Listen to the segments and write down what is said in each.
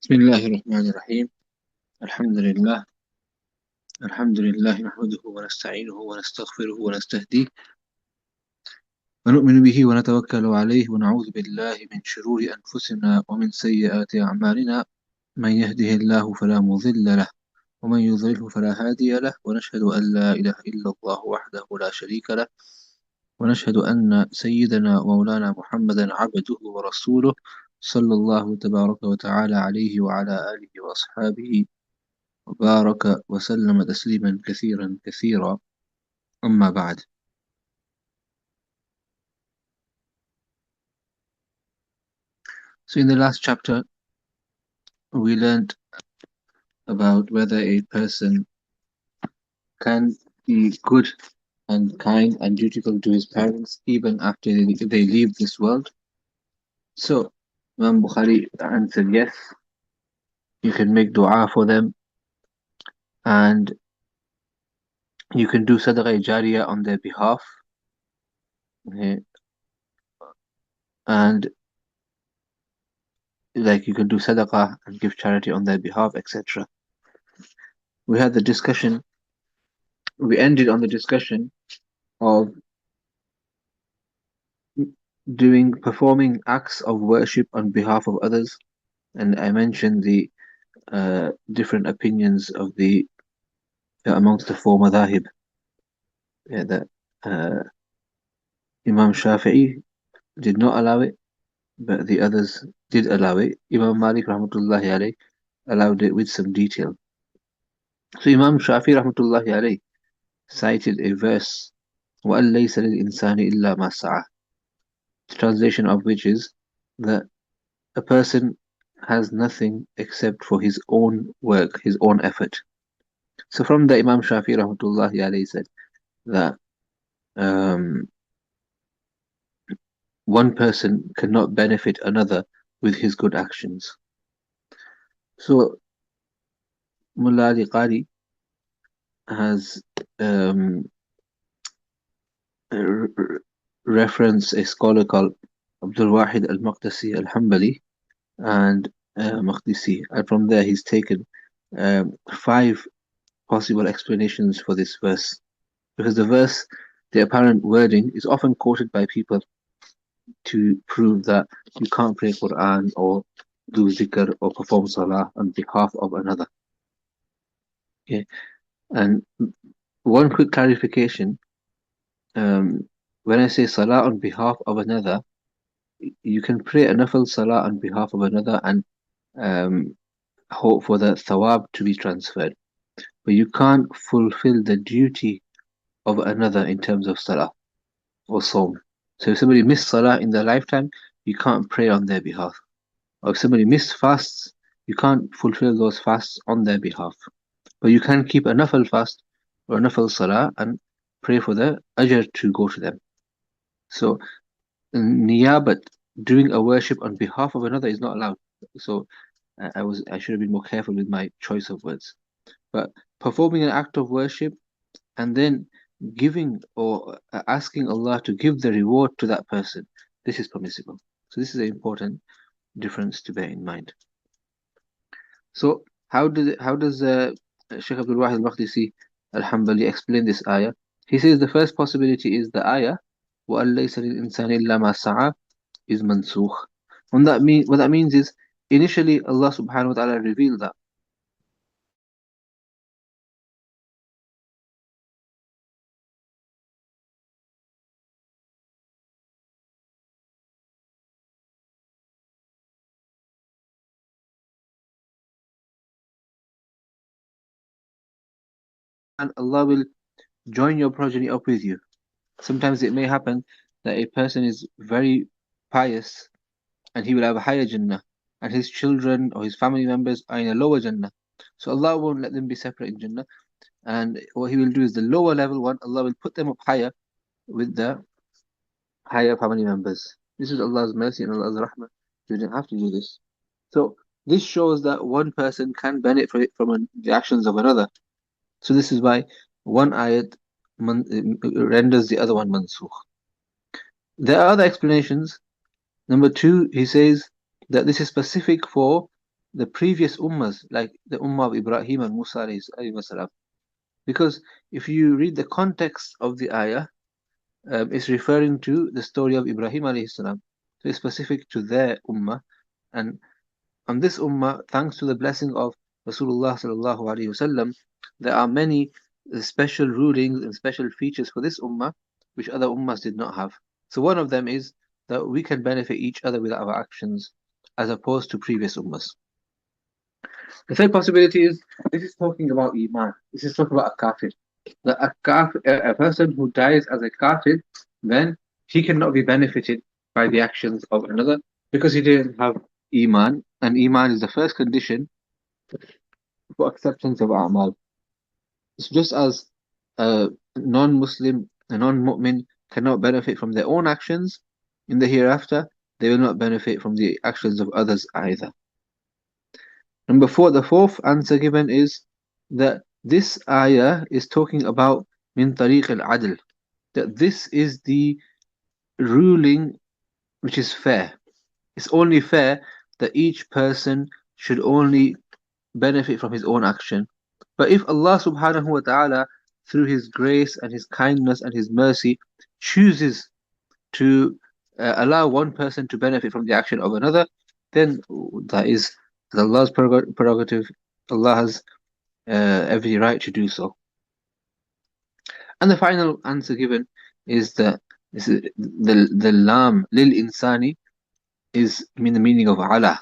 بسم الله الرحمن الرحيم. الحمد لله نحمده ونستعينه ونستغفره ونستهديه ونؤمن به ونتوكل عليه ونعوذ بالله من شرور أنفسنا ومن سيئات أعمالنا. من يهده الله فلا مضل له ومن يضلله فلا هادي له، ونشهد أن لا إله إلا الله وحده لا شريك له، ونشهد أن سيدنا ومولانا محمدا عبده ورسوله، صلى الله تبارك وتعالى عليه وعلى آله وأصحابه وبارك وسلم تسليما كثيرا كثيرا. أما بعد. So in the last chapter we learned about whether a person can be good and kind and dutiful to his parents even after they leave this world. So Imam Bukhari answered yes, you can make dua for them and you can do sadaqah jariyah on their behalf. Okay. And like you can do sadaqah and give charity on their behalf, etc. We had the discussion, we ended on the discussion of performing acts of worship on behalf of others, and I mentioned the different opinions of the amongst the four madhahib. That Imam Shafi'i did not allow it, but the others did allow it. Imam Malik rahmatullahi alayh allowed it with some detail. So Imam Shafi'i rahmatullahi alayh cited a verse, وَأَن لَيْسَ لِلْإِنسَانِ إِلَّا مَا سَعَى, the translation of which is that a person has nothing except for his own work, his own effort. So from the Imam Shafi'i rahmatullahi alayhi said that one person cannot benefit another with his good actions. So Mullah Ali Qari has referenced a scholar called Abdul Wahid al-Maqdisi al-Hanbali and Maqdisi, and from there he's taken 5 possible explanations for this verse, because the verse, the apparent wording, is often quoted by people to prove that you can't pray Quran or do zikr or perform salah on behalf of another. Okay, and one quick clarification: when I say salah on behalf of another, you can pray a nafil salah on behalf of another and hope for the thawab to be transferred, but you can't fulfill the duty of another in terms of salah or sawm. So if somebody missed salah in their lifetime, you can't pray on their behalf. Or if somebody missed fasts, you can't fulfill those fasts on their behalf. But you can keep a nafil fast or a nafil salah and pray for the ajr to go to them. So niyabat, doing a worship on behalf of another, is not allowed. So I should have been more careful with my choice of words. But performing an act of worship and then giving or asking Allah to give the reward to that person, this is permissible. So this is an important difference to bear in mind. So how does Shaykh Abdul Wahid al-Maqdisi al-Hanbali explain this ayah? He says the first possibility is the ayah وَأَن لَيْسَ لِلْإِنسَانِ إِلَّا مَا سَعَى is mansukh. What that means is, initially Allah subhanahu wa ta'ala revealed that and Allah will join your progeny up with you. Sometimes it may happen that a person is very pious and he will have a higher Jannah, and his children or his family members are in a lower Jannah. So Allah won't let them be separate in Jannah, and what He will do is the lower level one, Allah will put them up higher with the higher family members. This is Allah's mercy and Allah's rahmah. You didn't have to do this. So this shows that one person can benefit from the actions of another. So this is why one ayat renders the other one mansukh. There are other explanations. Number 2, he says that this is specific for the previous ummahs, like the ummah of Ibrahim and Musa alayhi salam. Because if you read the context of the ayah, it's referring to the story of Ibrahim alayhi salam. So it's specific to their ummah. And on this ummah, thanks to the blessing of Rasulullah sallallahu alaihi wasallam, there are many special rulings and special features for this ummah which other ummahs did not have. So one of them is that we can benefit each other with our actions as opposed to previous ummahs. The third possibility is this is talking about Iman. This is talking about a kafir. That a person who dies as a kafir, then he cannot be benefited by the actions of another because he didn't have Iman, and Iman is the first condition for acceptance of A'mal. It's just as a non-Muslim, a non-mu'min cannot benefit from their own actions in the hereafter, they will not benefit from the actions of others either. Number four, the fourth answer given is that this ayah is talking about min tariq al-adl, that this is the ruling which is fair. It's only fair that each person should only benefit from his own action. But if Allah subhanahu wa ta'ala, through His grace and His kindness and His mercy, chooses to allow one person to benefit from the action of another, then that is Allah's prerogative. Allah has every right to do so. And the final answer given is that the lam lil insani is the meaning of ala,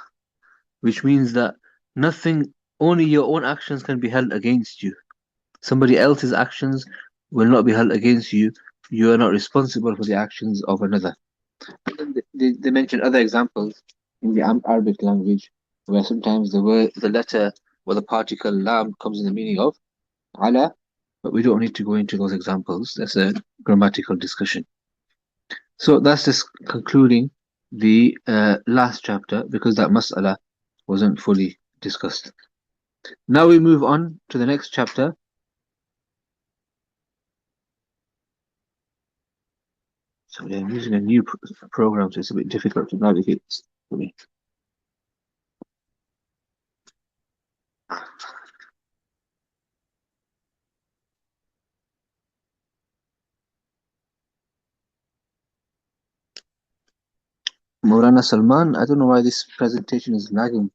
which means that nothing, only your own actions can be held against you. Somebody else's actions will not be held against you. You are not responsible for the actions of another. And then they mention other examples in the Arabic language where sometimes the letter or the particle lam comes in the meaning of ala, but we don't need to go into those examples. That's a grammatical discussion. So that's just concluding the last chapter because that mas'ala wasn't fully discussed. Now we move on to the next chapter. Sorry, I'm using a new program, so it's a bit difficult to navigate for me. Maulana Salman, I don't know why this presentation is lagging.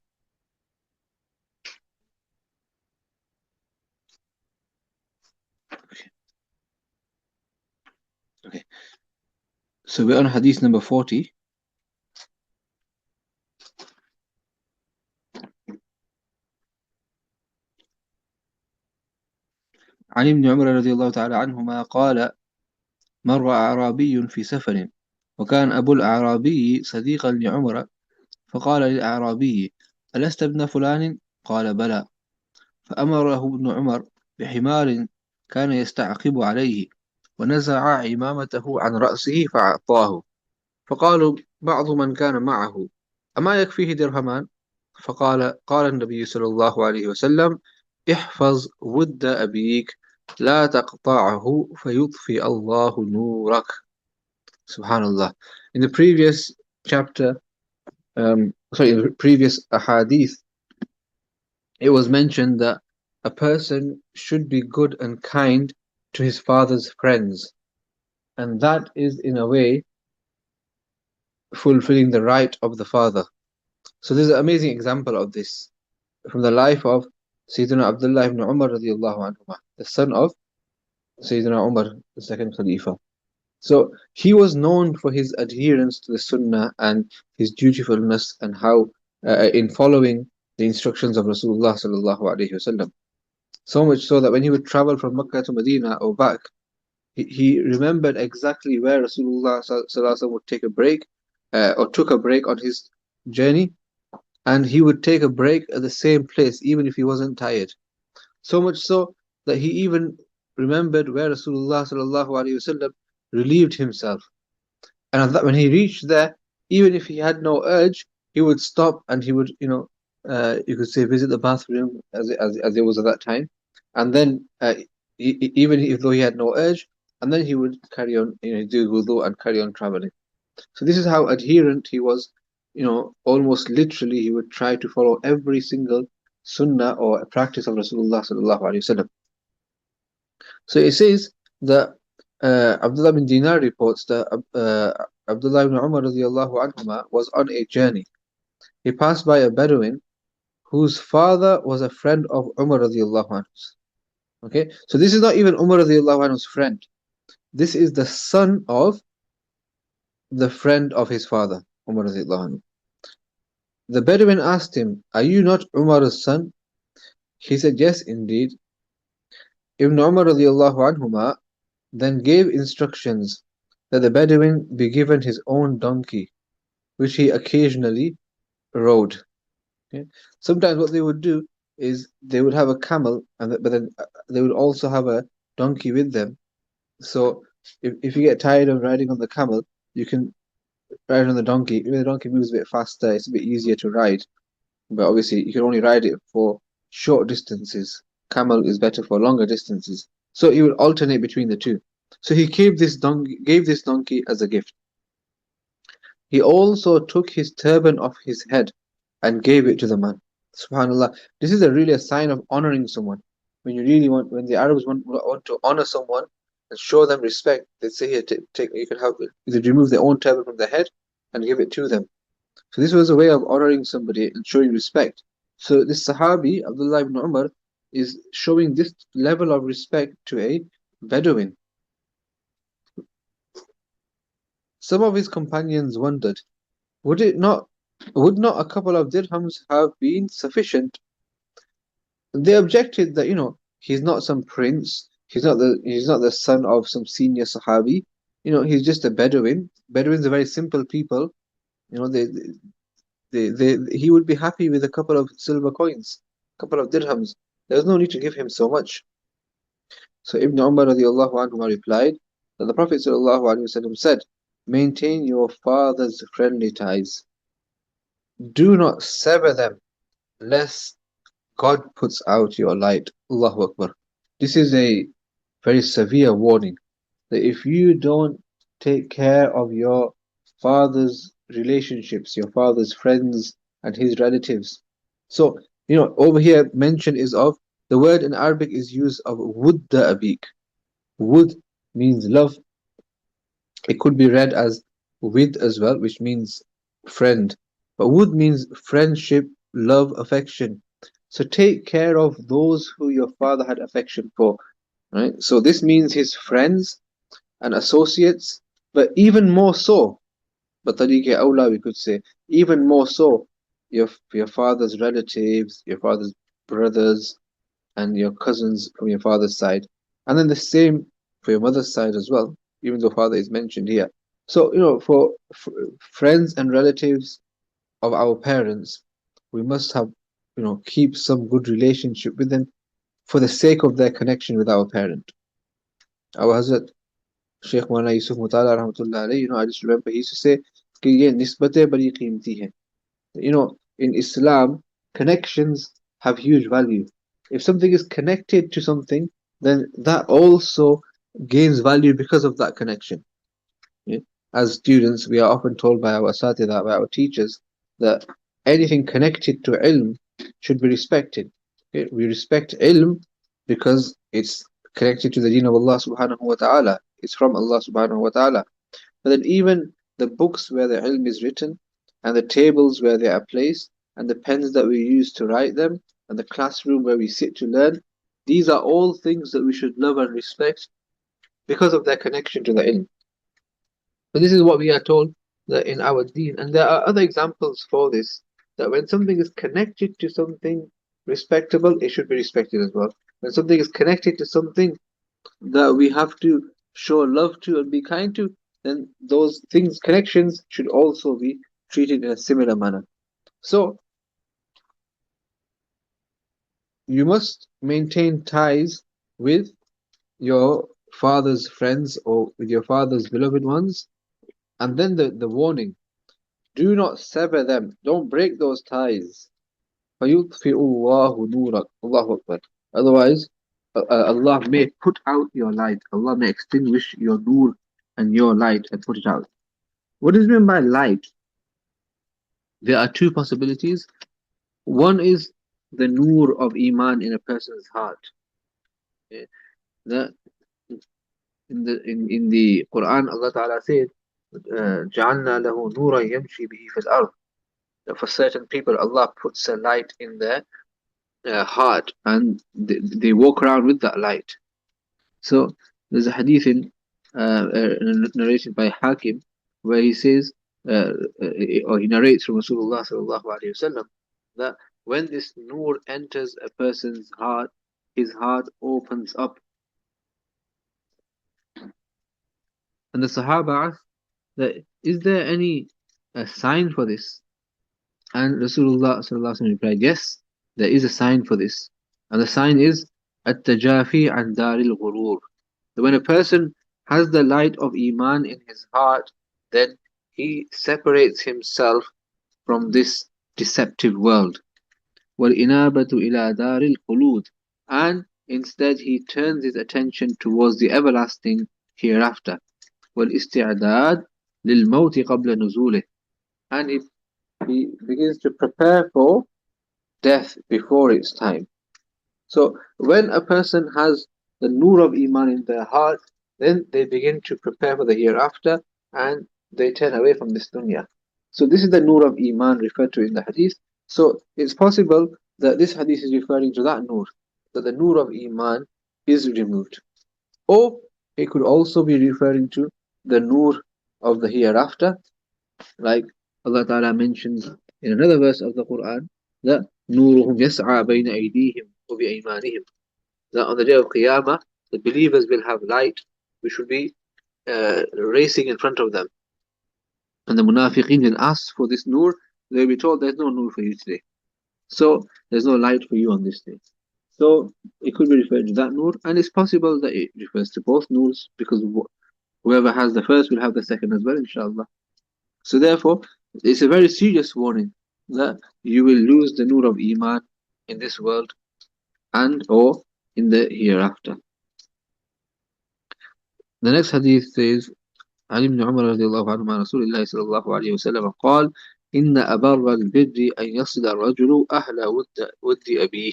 Okay. So we're on hadith number 40. عن ابن عمر رضي الله تعالى عنهما قال: مر أعرابي في سفر، وكان أبو الأعرابي صديقا لعمر، فقال للأعرابي: ألست ابن فلان؟ قال: بلى. فأمره ابن عمر بحمار كان يستعقب عليه، ونزع عمامته عن رأسه فأعطاه. فقالوا بعض من كان معه: أما يكفيه درهمان؟ قال النبي صلى الله عليه وسلم: احفظ ود أبيك لا تقطعه فيطفئ الله نورك. Subhanallah. In the previous chapter, in the previous ahadith, it was mentioned that a person should be good and kind to his father's friends, and that is in a way fulfilling the right of the father. So there's an amazing example of this from the life of Sayyidina Abdullah ibn Umar radiallahu anhuma, the son of Sayyidina Umar, the second Khalifa. So he was known for his adherence to the Sunnah and his dutifulness and how in following the instructions of Rasulullah sallallahu alaihi wasallam. So much so that when he would travel from Mecca to Medina or back, he remembered exactly where Rasulullah sallallahu alaihi wasallam would take a break or took a break on his journey, and he would take a break at the same place even if he wasn't tired. So much so that he even remembered where Rasulullah sallallahu alaihi wasallam relieved himself. And when he reached there, even if he had no urge, he would stop and he would, you could say, visit the bathroom as it was at that time, and then even if though he had no urge, and then he would carry on, do wudu and carry on traveling. So this is how adherent he was almost literally he would try to follow every single sunnah or practice of Rasulullah sallallahu alaihi wasallam. So it says that Abdullah bin Dinar reports that Abdullah ibn Umar radiallahu anhuma was on a journey. He passed by a Bedouin whose father was a friend of Umar radiallahu anhu. Okay, so this is not even Umar radiallahu anhu's friend. This is the son of the friend of his father, Umar radiallahu anhu. The Bedouin asked him, "Are you not Umar's son?" He said, "Yes, indeed." Ibn Umar radiallahu anhuma then gave instructions that the Bedouin be given his own donkey, which he occasionally rode. Okay? Sometimes what they would do is they would have a camel, but then they would also have a donkey with them. So if you get tired of riding on the camel, you can ride on the donkey. Even the donkey moves a bit faster, it's a bit easier to ride. But obviously, you can only ride it for short distances. Camel is better for longer distances. So he would alternate between the two. So he gave this donkey as a gift. He also took his turban off his head and gave it to the man. Subhanallah. This is really a sign of honoring someone. When the Arabs want to honor someone and show them respect, they say here, you can have either remove their own turban from their head and give it to them. So this was a way of honoring somebody and showing respect. So this Sahabi, Abdullah ibn Umar, is showing this level of respect to a Bedouin. Some of his companions wondered, would not a couple of dirhams have been sufficient? They objected that, he's not some prince, he's not the son of some senior Sahabi, he's just a Bedouin. Bedouins are very simple people, he would be happy with a couple of silver coins, a couple of dirhams. There was no need to give him so much. So Ibn Umar radiallahu anhu replied that the Prophet sallallahu alaihi wasallam said, "Maintain your father's friendly ties. Do not sever them, lest God puts out your light." Allahu Akbar. This is a very severe warning that if you don't take care of your father's relationships, your father's friends and his relatives. So, over here mention is of the word in Arabic is used of wudda abik. Wud means love. It could be read as with as well, which means friend. But wud means friendship, love, affection. So take care of those who your father had affection for. Right? So this means his friends and associates, but even more so, بطريقة أولى we could say, even more so, your father's relatives, your father's brothers, and your cousins from your father's side. And then the same for your mother's side as well, even though father is mentioned here. So, for friends and relatives of our parents, we must have, keep some good relationship with them for the sake of their connection with our parent. Our Hazrat Shaykh Maulana Yusuf Mutala rahmatullah alayhi, I just remember he used to say कि ये निस्बतें बड़ी कीमती हैं. In Islam, connections have huge value. If something is connected to something, then that also gains value because of that connection. Yeah? As students, we are often told by our asatidha, by our teachers, that anything connected to ilm should be respected. Okay? We respect ilm because it's connected to the deen of Allah subhanahu wa ta'ala. It's from Allah subhanahu wa ta'ala. But then even the books where the ilm is written, and the tables where they are placed, and the pens that we use to write them, and the classroom where we sit to learn, these are all things that we should love and respect because of their connection to the ilm. But this is what we are told that in our deen. And there are other examples for this, that when something is connected to something respectable, it should be respected as well. When something is connected to something that we have to show love to and be kind to, then those things, connections, should also be treated in a similar manner. So, you must maintain ties with your father's friends or with your father's beloved ones. And then the warning, do not sever them, don't break those ties. فَيُطْفِئُ اللَّهُ نُورَكَ. Allahu Akbar. Otherwise, Allah may put out your light. Allah may extinguish your nur and your light and put it out. What is meant by light? There are two possibilities. One is the nur of Iman in a person's heart. Yeah, that in the Quran, Allah Ta'ala said, جَعَلْنَا لَهُ نُورًا يَمْشِي بِهِ فِي الْأَرْضِ. That for certain people, Allah puts a light in their heart and they walk around with that light. So there's a hadith narrated by Hakim where he says, or he narrates from Rasulullah sallallahu alaihi wasallam, that when this nur enters a person's heart, his heart opens up. And the Sahaba asked that, is there any sign for this? And Rasulullah sallallahu alaihi wasallam replied, yes, there is a sign for this. And the sign is at-tajafi an daril ghurur. That when a person has the light of Iman in his heart, then he separates himself from this deceptive world. وَالْإِنَابَةُ إِلَى دَارِ الْخُلُودِ. And instead he turns his attention towards the everlasting hereafter. وَالْإِسْتِعْدَادِ لِلْمَوْتِ قَبْلَ نُزُولِهِ. And he begins to prepare for death before its time. So when a person has the nur of Iman in their heart, then they begin to prepare for the hereafter and they turn away from this dunya. So this is the nur of Iman referred to in the hadith. So it's possible that this hadith is referring to that nur, that the nur of Iman is removed. Or it could also be referring to the nur of the hereafter, like Allah Ta'ala mentions in another verse of the Quran that نورهم يسعى بين أيديهم وبأيمانهم, that on the day of Qiyamah the believers will have light which will be racing in front of them, and the munafiqeen will ask for this nur. They will be told there's no nur for you today, so there's no light for you on this day. So it could be referred to that nur, and it's possible that it refers to both nurs, because whoever has the first will have the second as well, inshallah. So therefore, it's a very serious warning that you will lose the nur of Iman in this world and or in the hereafter. The next hadith says, عن ابن عمر رضي الله عنهما عن رسول الله صلى الله عليه وسلم قال إن أبر البر أن يصل الرجل أهل ود أبيه.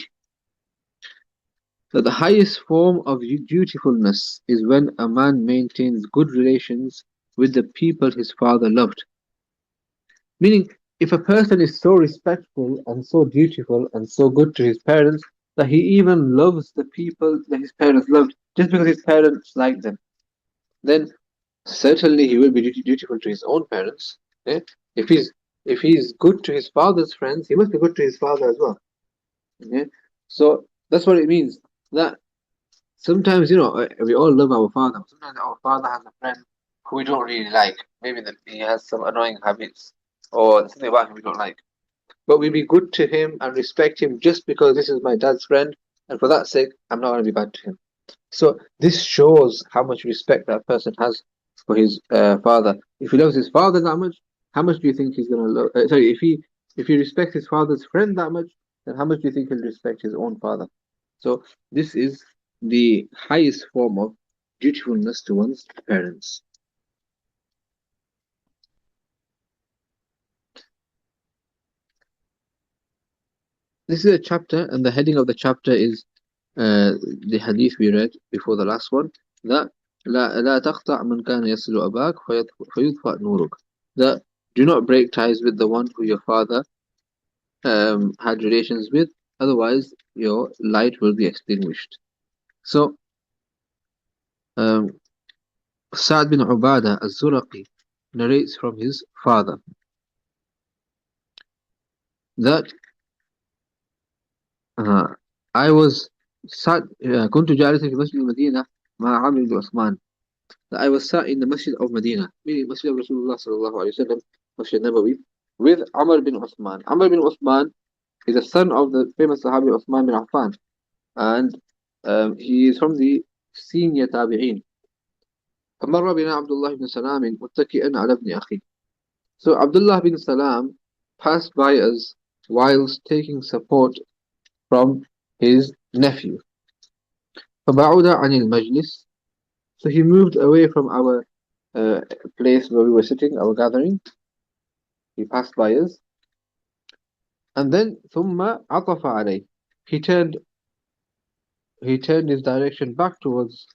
That the highest form of dutifulness is when a man maintains good relations with the people his father loved. Meaning, if a person is so respectful and so dutiful and so good to his parents that he even loves the people that his parents loved just because his parents like them, then certainly he will be dutiful to his own parents. Eh? If he's good to his father's friends, he must be good to his father as well. Okay? So that's what it means. That sometimes, we all love our father. Sometimes our father has a friend who we don't really like. Maybe he has some annoying habits or something about him we don't like. But we be good to him and respect him just because this is my dad's friend, and for that sake, I'm not going to be bad to him. So this shows how much respect that person has for his father. If he loves his father that much, how much do you think he's going to love? If he respects his father's friend that much, then how much do you think he'll respect his own father? So this is the highest form of dutifulness to one's parents. This is a chapter, and the heading of the chapter is the hadith we read before the last one, that لا تقطع من كان يصل أباك فيطفأ نورك. That do not break ties with the one who your father had relations with, otherwise your light will be extinguished. So Sa'd bin Ubadah al-Zuraqi narrates from his father that I was كنت جالسا في مسجد المدينة مع عمرو بن عثمان. That I was sat in the masjid of Medina, meaning Masjid of Rasulullah sallallahu alayhi wa sallam, Masjid Nabawi, with Amr bin Uthman. Amr bin Uthman is the son of the famous Sahabi Uthman bin Affan, and he is from the senior tabi'een. فمر بنا عبد الله بن سلام متكئا على ابن أخيه. So Abdullah bin Salam passed by us whilst taking support from his nephew. فبعد عن المجلس. So he moved away from our place where we were sitting, our gathering. He passed by us. And then ثم عطف عليه. He turned he turned his direction back towards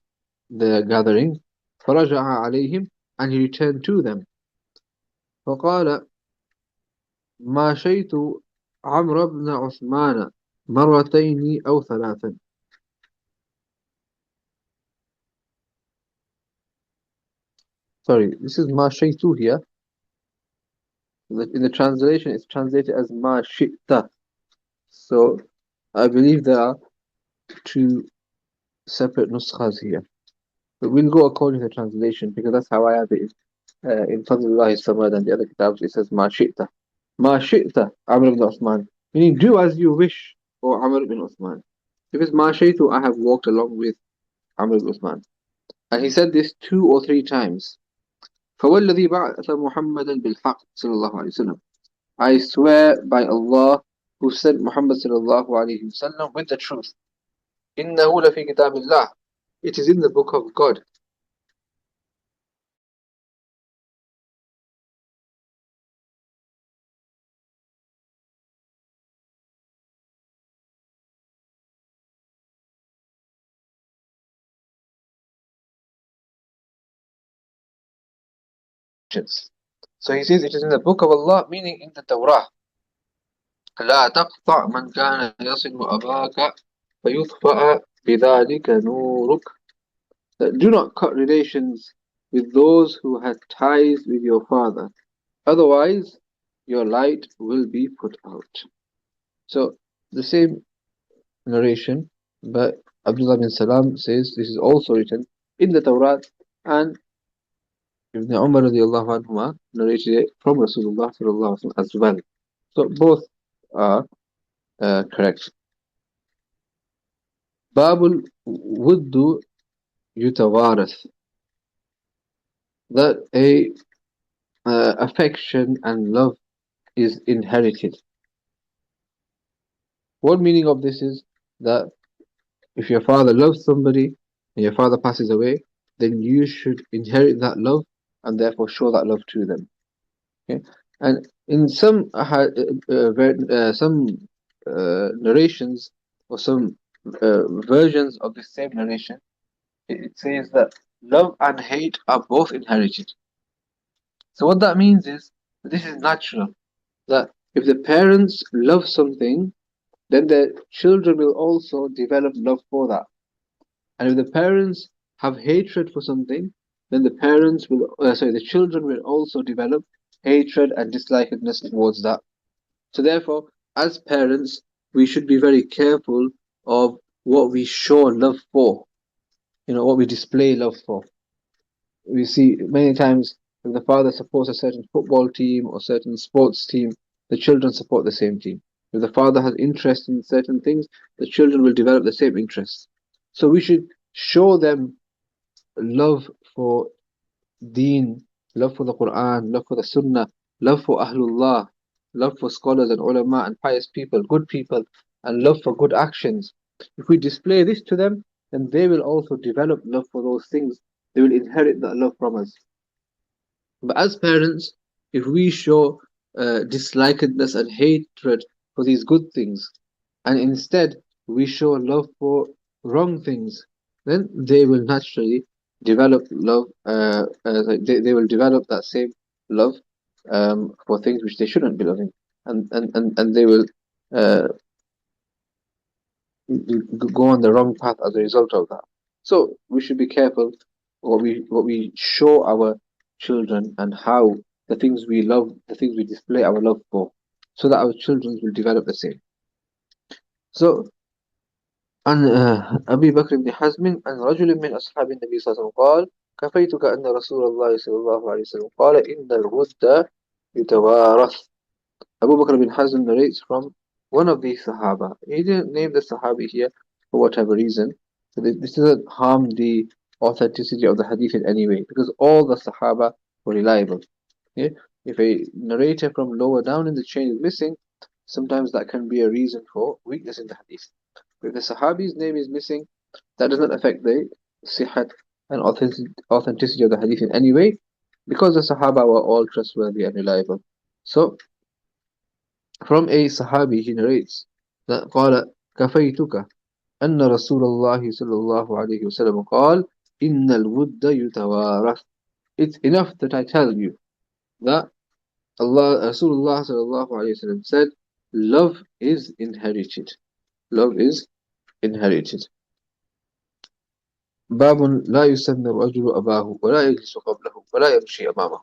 the gathering. فرجع عليهم, and he returned to them. فقال ماشيت عمرو بن عثمان مرتين أو ثلاثا. Sorry, this is ماشيت here. In the translation, it's translated as ما شئت. So I believe there are two separate nuskhas here. But we'll go according to the translation because that's how I have it. In Fadlullah Samad and the other kitabs, it says Ma Shi'ta. Ma Shi'ta, Amr ibn Uthman. Meaning, do as you wish, O Amr ibn Uthman. If it's Ma Shi'tu, I have walked along with Amr ibn Uthman. And he said this 2 or 3 times. فوالذي بعث محمدا بالحق صلى الله عليه وسلم. I swear by Allah who sent Muhammad صلى الله عليه وسلم with the truth. إنه لفي كتاب الله. It is in the book of God. So he says it is in the book of Allah, meaning in the Torah. لا تقطع من كان يصل أباك فيطفأ بذلك نورك. Do not cut relations with those who had ties with your father, otherwise your light will be put out. So the same narration, but Abdullah bin Salam says this is also written in the Torah, and Ibn Umar radiallahu anhuma narrated it from Rasulullah sallallahu alaihi wasallam as well. So both are correct. Babul wuddu yutawarith. That a affection and love is inherited. What meaning of this is that if your father loves somebody and your father passes away, then you should inherit that love and therefore show that love to them. Okay, and in some narrations or some versions of the same narration, it says that love and hate are both inherited. So what that means is this is natural. That if the parents love something, then their children will also develop love for that. And if the parents have hatred for something, then the children will also develop hatred and dislikedness towards that. So therefore, as parents, we should be very careful of what we show love for, what we display love for. We see many times if the father supports a certain football team or certain sports team, the children support the same team. If the father has interest in certain things, the children will develop the same interests. So we should show them love for Deen, love for the Quran, love for the Sunnah, love for Ahlullah, love for scholars and ulama and pious people, good people, and love for good actions. If we display this to them, then they will also develop love for those things. They will inherit that love from us. But as parents, if we show dislikedness and hatred for these good things, and instead we show love for wrong things, then they will naturally develop love. They will develop that same love for things which they shouldn't be loving, and they will uh, go on the wrong path as a result of that. So we should be careful what we show our children and how the things we love, the things we display our love for, so that our children will develop the same. So عن أبي بكر بن حزم عن رجل من أصحاب النبي صلى الله عليه وسلم قال كفيتك أن رسول الله صلى الله عليه وسلم قال إن الود يتوارث. Abu Bakr bin Hazm narrates from one of the Sahaba. He didn't name the Sahabi here for whatever reason. So this doesn't harm the authenticity of the hadith in any way because all the Sahaba were reliable. Okay? If a narrator from lower down in the chain is missing, sometimes that can be a reason for weakness in the hadith. But if the Sahabi's name is missing, that doesn't affect the sihat and authenticity of the hadith in any way because the Sahaba were all trustworthy and reliable. So From a Sahabi, he narrates that قال كفيتك أن رسول الله صلى الله عليه وسلم قال إن الود يتوارث. It's enough that I tell you that Rasulullah صلى الله عليه وسلم said, love is inherited. Love is inherited. باب لا يسمي الرجل أباه ولا يجلس قبله ولا يمشي أمامه.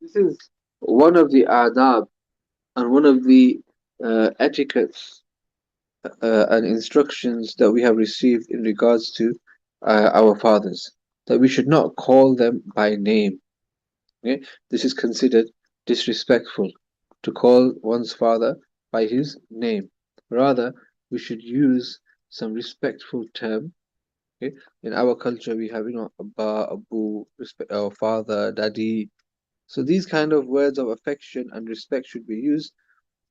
This is one of the adab and one of the etiquettes and instructions that we have received in regards to our fathers, that we should not call them by name. Okay? This is considered disrespectful to call one's father by his name. Rather, we should use some respectful term. Okay? In our culture, we have, Abba, Abu, respect our father, Daddy. So these kind of words of affection and respect should be used,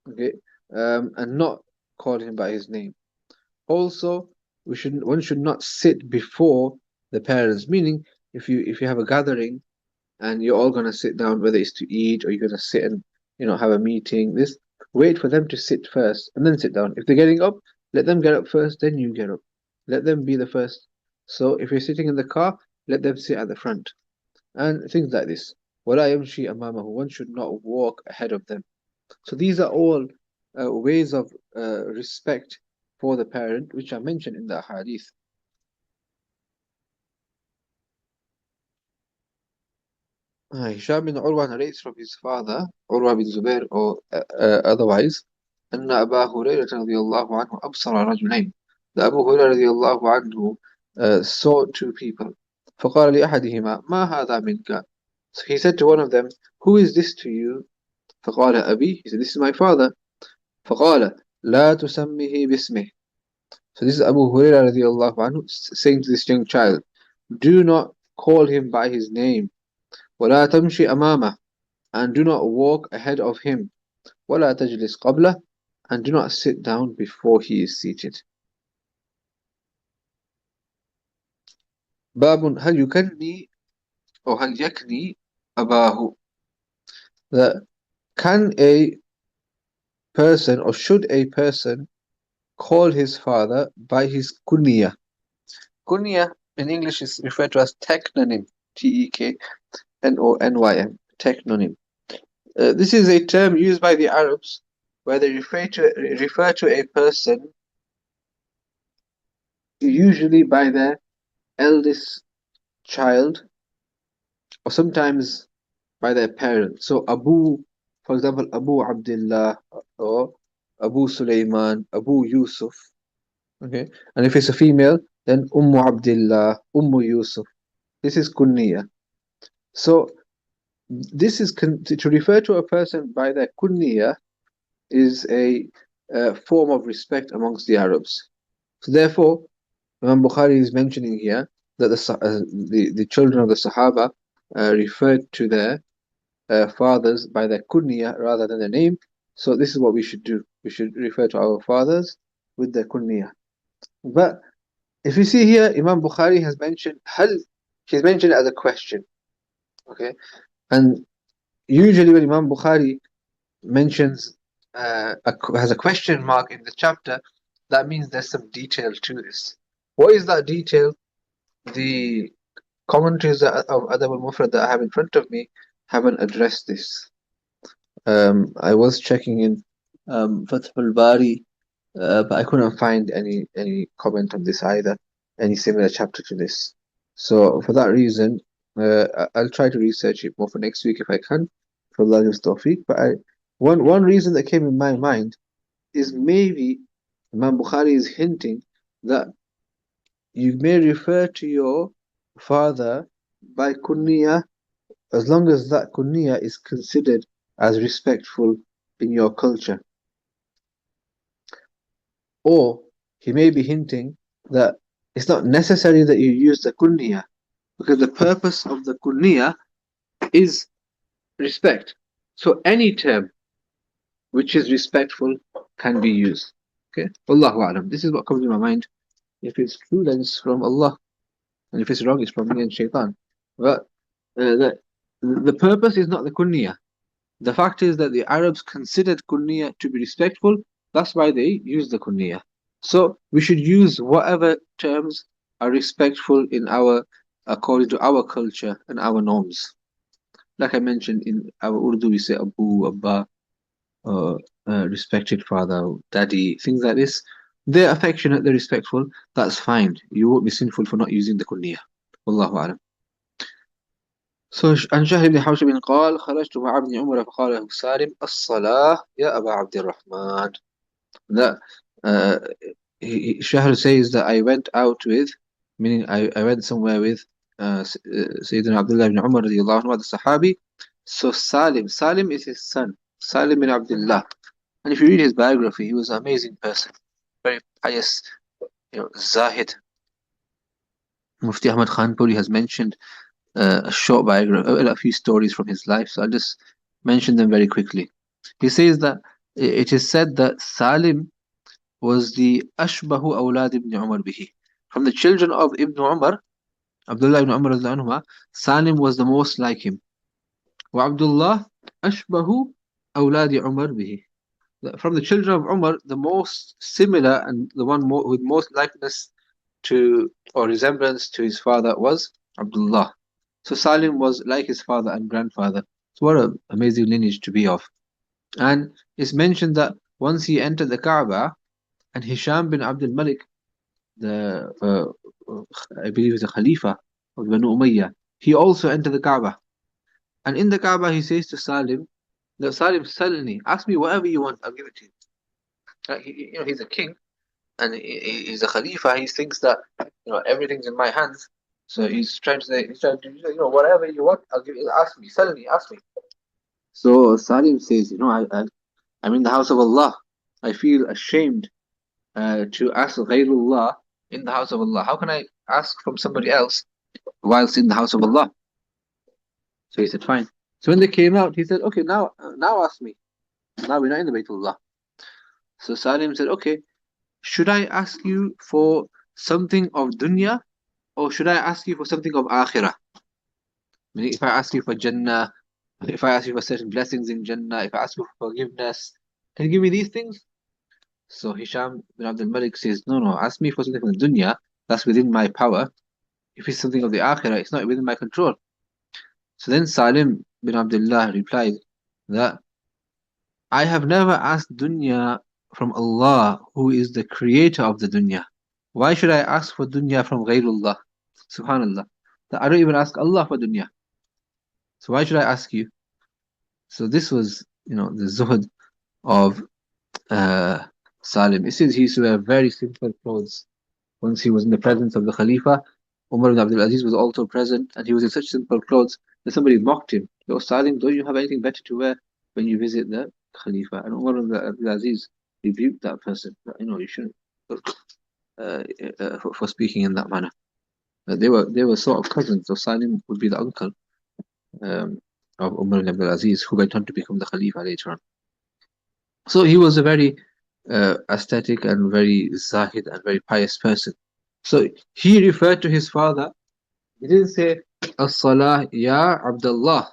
okay, and not call him by his name. Also, one should not sit before the parents. Meaning, if you have a gathering and you're all gonna sit down, whether it's to eat or you're gonna sit and have a meeting, wait for them to sit first and then sit down. If they're getting up, let them get up first, then you get up. Let them be the first. So if you're sitting in the car, let them sit at the front and things like this. وَلَا يَمْشِي أَمَامَهُ. One should not walk ahead of them. So these are all ways of respect for the parent, which are mentioned in the hadith. Hisham bin Urwa narrates from his father, Urwa bin Zubair, or otherwise, أن أبا هريرة رضي الله عنه أبصر رجلين. The Abu Hurairah رضي الله عنه saw two people. فقال لأحدهما ما هذا منك. So he said to one of them, who is this to you? فقال أبي. He said, this is my father. فقال لا تسميه باسمه. So this is Abu Hurairah رضي الله عنه saying to this young child, do not call him by his name. ولا تمشي أمامه. And do not walk ahead of him. ولا تجلس قبله. And do not sit down before he is seated. باب هل يكني أو هل يكني أباه. That can a person or should a person call his father by his kunya? Kunya in English is referred to as teknonym. Teknonym. Teknonym. This is a term used by the Arabs where they refer to a person usually by their eldest child or sometimes by their parent. So Abu, for example, Abu Abdullah or Abu Sulaiman, Abu Yusuf. Okay, and if it's a female, then Ummu Abdullah, Ummu Yusuf. This is kunniya. So this is to refer to a person by their kunniya is a form of respect amongst the Arabs. So therefore, Imam Bukhari is mentioning here that the children of the Sahaba referred to their fathers by their kunniya rather than their name. So this is what we should do. We should refer to our fathers with their kunniya. But if you see here, Imam Bukhari has mentioned hal. He's mentioned it as a question. Okay, and usually when Imam Bukhari mentions has a question mark in the chapter, that means there's some detail to this. What is that detail? The commentaries of Adab al-Mufrad that I have in front of me haven't addressed this. I was checking in Fath al-Bari, but I couldn't find any comment on this either, any similar chapter to this. So for that reason, I'll try to research it more for next week if I can, for Allah's tawfiq. But one reason that came in my mind is maybe Imam Bukhari is hinting that you may refer to your father by kunya as long as that kunya is considered as respectful in your culture. Or he may be hinting that it's not necessary that you use the kunya, because the purpose of the kunya is respect. So any term which is respectful can be used. Okay? Wallahu a'lam. This is what comes to my mind. If it's true, then it's from Allah. And if it's wrong, it's from me and shaitan. But the purpose is not the kunya. The fact is that the Arabs considered kunya to be respectful, that's why they use the kunya. So we should use whatever terms are respectful in our according to our culture and our norms. Like I mentioned in our Urdu, we say Abu, Abba, uh, respected father, daddy, things like this. They're affectionate, they're respectful. That's fine. You won't be sinful for not using the kunya. Wallahu alam. So عن شهر بن حوشب قال خرجت مع ابن عمر فقال له سالم الصلاة يا أبا عبد الرحمن. That uh, Shahr says that I went out with, meaning I went somewhere with Sayyidina Abdullah ibn Umar radiallahu anhu, the Sahabi. So Salim is his son, Salim bin Abdullah. And if you read his biography, he was an amazing person, very pious, Zahid. Mufti Ahmad Khanpuri has mentioned a short biography, a few stories from his life. So I'll just mention them very quickly. He says that it is said that Salim was the Ashbahu Awlad ibn Umar bihi. From the children of Ibn Umar, Abdullah ibn Umar anhuma, Salim was the most like him. Wa Abdullah Ashbahu Awlad Umar bihi. From the children of Umar, the most similar and the one with most likeness to or resemblance to his father was Abdullah. So Salim was like his father and grandfather. So what an amazing lineage to be of. And it's mentioned that once he entered the Kaaba, and Hisham bin Abdul Malik, the I believe is a Khalifa of Banu Umayyah, he also entered the Kaaba. And in the Kaaba, he says to Salim, that Salim, Salni, ask me whatever you want, I'll give it to you. He's a king, and he's a Khalifa. He thinks that everything's in my hands. So he's trying to say, whatever you want, I'll give you. Ask me, Salni, ask me. So Salim says, I'm in the house of Allah. I feel ashamed to ask Ghayrullah in the house of Allah. How can I ask from somebody else whilst in the house of Allah? So he said, fine. So when they came out, he said, okay, now ask me. Now we're not in the Baytullah. So Salim said, okay, should I ask you for something of dunya, or should I ask you for something of akhirah? Meaning, if I ask you for Jannah, if I ask you for certain blessings in Jannah, if I ask you for forgiveness, can you give me these things? So Hisham bin Abdul Malik says, no, ask me for something from the dunya, that's within my power. If it's something of the akhirah, it's not within my control. So then Salim bin Abdullah replied that I have never asked dunya from Allah, who is the creator of the dunya. Why should I ask for dunya from Ghayrullah? Subhanallah. That I don't even ask Allah for dunya. So why should I ask you? So this was, the zuhud of Salim. It says he used to wear very simple clothes. Once he was in the presence of the Khalifa, Umar ibn Abdul Aziz was also present, and he was in such simple clothes that somebody mocked him. Oh, Salim, don't you have anything better to wear when you visit the Khalifa? And Umar ibn Abdul Aziz rebuked that person. You shouldn't for speaking in that manner. They were sort of cousins. So Salim would be the uncle of Umar ibn Abdul Aziz, who went on to become the Khalifa later on. So he was a very aesthetic and very zahid and very pious person. So he referred to his father. He didn't say As-Salah Ya Abdullah.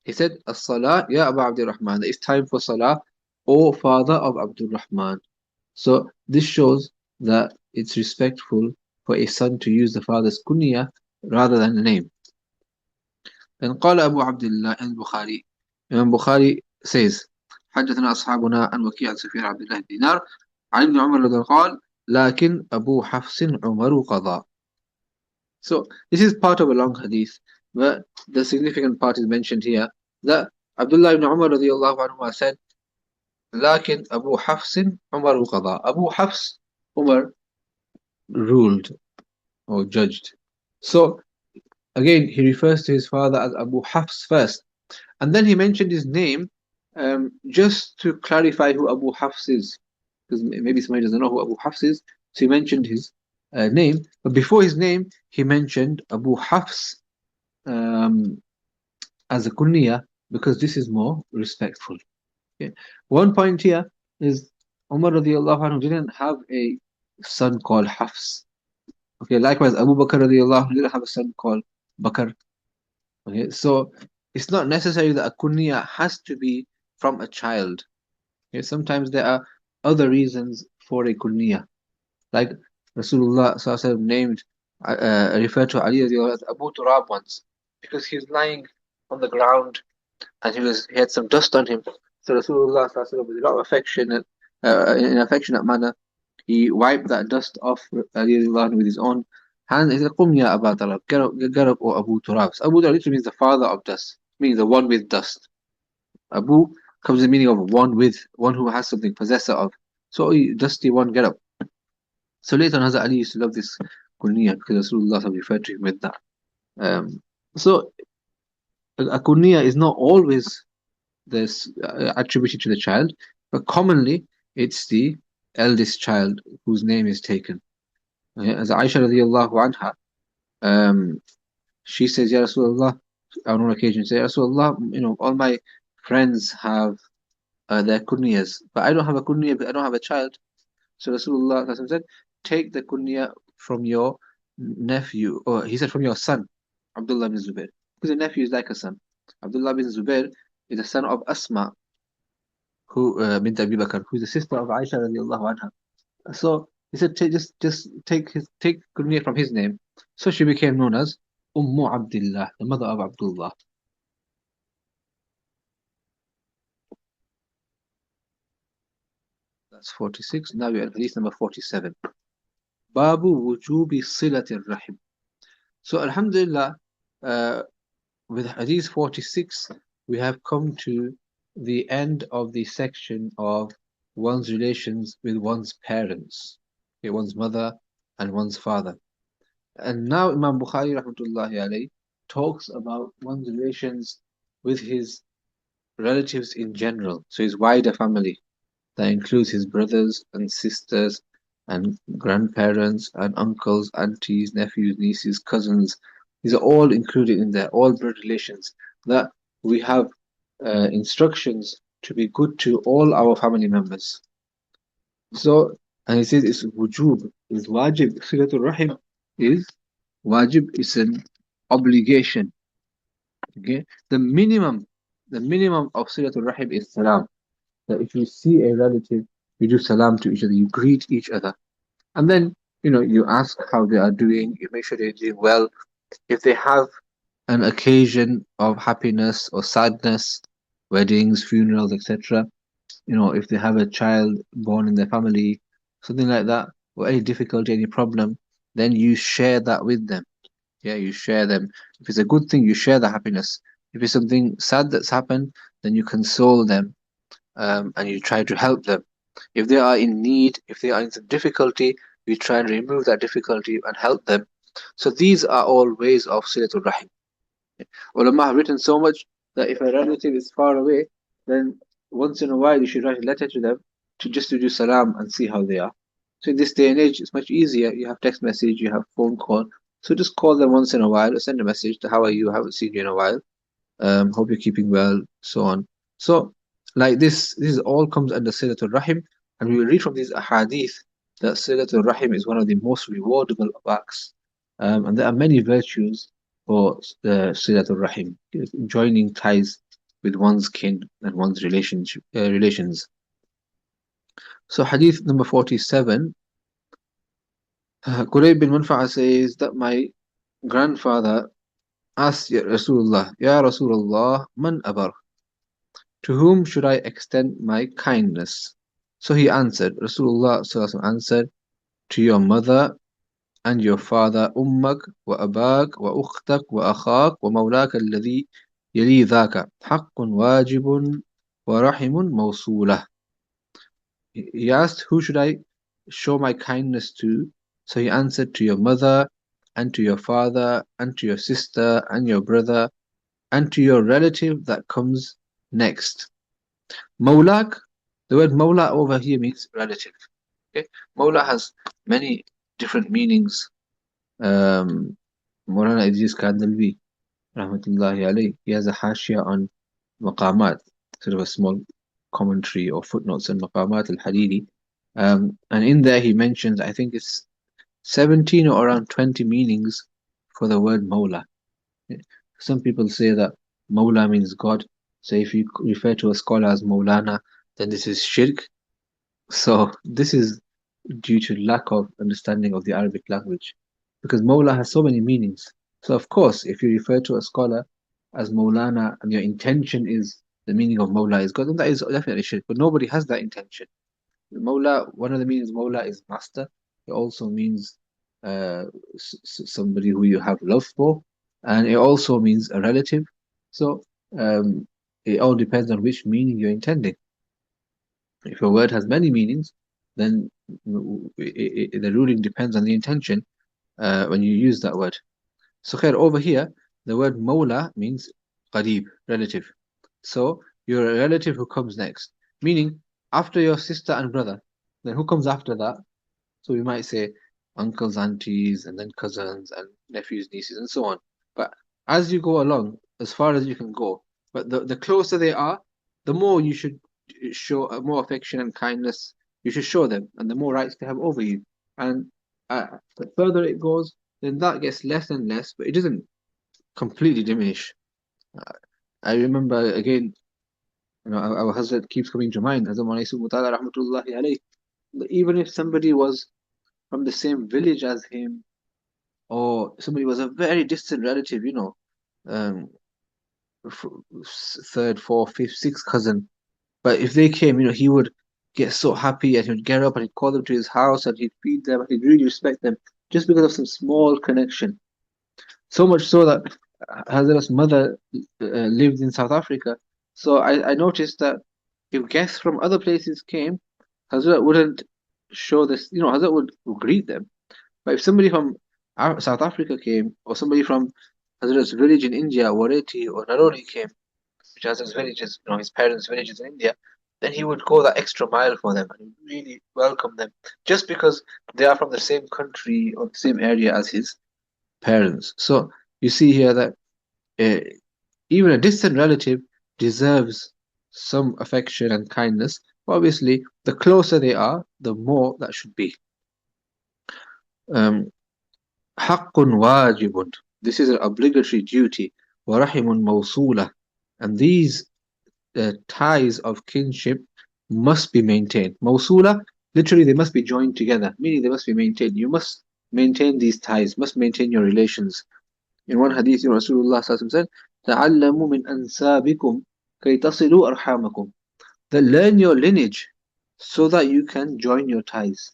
He said As-Salah Ya Abu Abdul Rahman. It's time for Salah, O father of Abdul Rahman. So this shows that it's respectful for a son to use the father's kunya rather than the name. Then قال أبو عبد الله البخاري. Imam Bukhari says حدثنا أصحابنا عن وكيع عن سفيان عبد الله دينار عن ابن عمر رضي الله قال لكن أبو حفص عمر قضى. So this is part of a long hadith, but the significant part is mentioned here that Abdullah ibn Umar radiallahu anhu said لكن أبو حفص عمر قضى. Abu Hafs Umar ruled or judged. So again, he refers to his father as Abu Hafs first, and then he mentioned his name just to clarify who Abu Hafs is, because maybe somebody doesn't know who Abu Hafs is. So he mentioned his name, but before his name, he mentioned Abu Hafs as a kunya, because this is more respectful. Okay. One point here is Umar radiallahu anhu didn't have a son called Hafs. Okay, likewise Abu Bakr radiallahu anhu didn't have a son called Bakr. Okay, so It's not necessary that a kunya has to be from a child. Okay? Sometimes there are other reasons for a kunya. Like Rasulullah sallallahu alaihi wasallam named, referred to Ali radiallahu anhu as Abu Turab once, because he was lying on the ground and he had some dust on him. So Rasulullah sallallahu alaihi wasallam, with a lot of affectionate, in an affectionate manner, he wiped that dust off Ali radiallahu anhu with his own hand. He said, "Qum ya Abu Turab, get up, O Abu Turab." So Abu Turab literally means the father of dust, meaning the one with dust. Abu comes in the meaning of one who has something, possessor of. So, "Oh, dusty one, get up." So later on, Hazrat Ali used to love this kunya because Rasulullah referred to him with that. Um, so a kunya is not always this attributed to the child, but commonly it's the eldest child whose name is taken. Okay? As Aisha radiallahu anha, she says, Ya Rasulullah, on one occasion, say, Ya Rasulullah, all my friends have their kunyas, but I don't have a kunya, but I don't have a child. So Rasulullah said, take the kunya from your nephew, or he said from your son, Abdullah bin Zubair, because a nephew is like a son. Abdullah bin Zubair is the son of Asma, who bint Abi Bakr, who is the sister of Aisha radiallahu anha. So he said, just take kunya from his name. So she became known as Ummu Abdullah, the mother of Abdullah. That's 46. Now we are at hadith number 47. Babu wujubi silatir rahim. So Alhamdulillah, with hadith 46, we have come to the end of the section of one's relations with one's parents, okay, one's mother and one's father. And now Imam Bukhari rahmatullahi alayhi talks about one's relations with his relatives in general, so his wider family. That includes his brothers and sisters and grandparents and uncles, aunties, nephews, nieces, cousins. These are all included in there, all blood relations that we have instructions to be good to all our family members. So, and he says it's wujub, is wajib. Silatul Rahim is wajib, is an obligation. Okay, the minimum of Silatul Rahim is salam. That if you see a relative, you do salam to each other, you greet each other. And then, you ask how they are doing, you make sure they're doing well. If they have an occasion of happiness or sadness, weddings, funerals, etc., if they have a child born in their family, something like that, or any difficulty, any problem, then you share that with them. Yeah, you share them. If it's a good thing, you share the happiness. If it's something sad that's happened, then you console them, and you try to help them. If they are in need, if they are in some difficulty, we try and remove that difficulty and help them. So these are all ways of Silatul Rahim. Ulama have written so much that if a relative is far away, then once in a while you should write a letter to them to do salam and see how they are. So in this day and age, it's much easier. You have text message, you have phone call. So just call them once in a while or send a message to how are you, haven't seen you in a while. Hope you're keeping well, so on. So, like this all comes under Silatul Rahim, and we will read from these ahadith that Silatul Rahim is one of the most rewardable of acts. And there are many virtues for Silatul Rahim, joining ties with one's kin and one's relations. So, hadith number 47, Qurayb bin Munfa'a says that my grandfather asked Rasulullah, Ya Rasulullah, man abar? To whom should I extend my kindness? So he answered, Rasulullah sallallahu answered, to your mother and your father, ummak wa abak wa ukhtak wa akhak wa mawlaka alladhi yali dhaka, haqqun wajibun wa rahimun mawsulah. He asked, who should I show my kindness to? So he answered, to your mother and to your father and to your sister and your brother and to your relative that comes next. Mawlak, the word Mawla over here means relative. Okay, Mawla has many different meanings. Maulana Idris Kandalvi, rahmatullahi alayhi, he has a hashia on Maqamat, sort of a small commentary or footnotes on Maqamat al-Hariri. And in there he mentions, I think it's 17 or around 20 meanings for the word Mawla. Some people say that Mawla means God. So if you refer to a scholar as Maulana, then this is shirk. So this is due to lack of understanding of the Arabic language, because Mawla has so many meanings. So of course, if you refer to a scholar as Maulana and your intention is the meaning of Mawla is God, then that is definitely shirk. But nobody has that intention. Mawla, one of the meanings of Mawla is master. It also means somebody who you have love for, and it also means a relative. So um, it all depends on which meaning you're intending. If a word has many meanings, then the ruling depends on the intention when you use that word. So khair, over here, the word Mawla means qarib, relative. So you're a relative who comes next, meaning after your sister and brother, then who comes after that? So we might say uncles, aunties, and then cousins and nephews, nieces, and so on. But as you go along, as far as you can go, but the closer they are, the more you should show more affection and kindness. You should show them, and the more rights they have over you. And the further it goes, then that gets less and less, but it doesn't completely diminish. Uh, I remember again, our Hazrat keeps coming to mind, Hazrat Maulana Yusuf Mutala rahmatullahi alayhi. Even if somebody was from the same village as him, or somebody was a very distant relative, um, third, fourth, fifth, sixth cousin. But if they came, he would get so happy and he would get up and he'd call them to his house and he'd feed them and he'd really respect them just because of some small connection. So much so that Hazrat's mother lived in South Africa. So I noticed that if guests from other places came, Hazrat wouldn't show this, Hazrat would greet them. But if somebody from South Africa came, or somebody from Hazrat's village in India, Wareti or Naroli came, which Hazrat's villages, his parents' villages in India, then he would go that extra mile for them and really welcome them, just because they are from the same country or the same area as his parents. So you see here that uh, even a distant relative deserves some affection and kindness. Obviously, the closer they are, the more that should be. Um, حق واجب. This is an obligatory duty. ورحم موصولة. And these ties of kinship must be maintained. موصولة, literally they must be joined together, meaning they must be maintained. You must maintain these ties, must maintain your relations. In one hadith, Rasulullah said, تعلموا من أنسابكم كي تصلوا أرحامكم. That learn your lineage so that you can join your ties.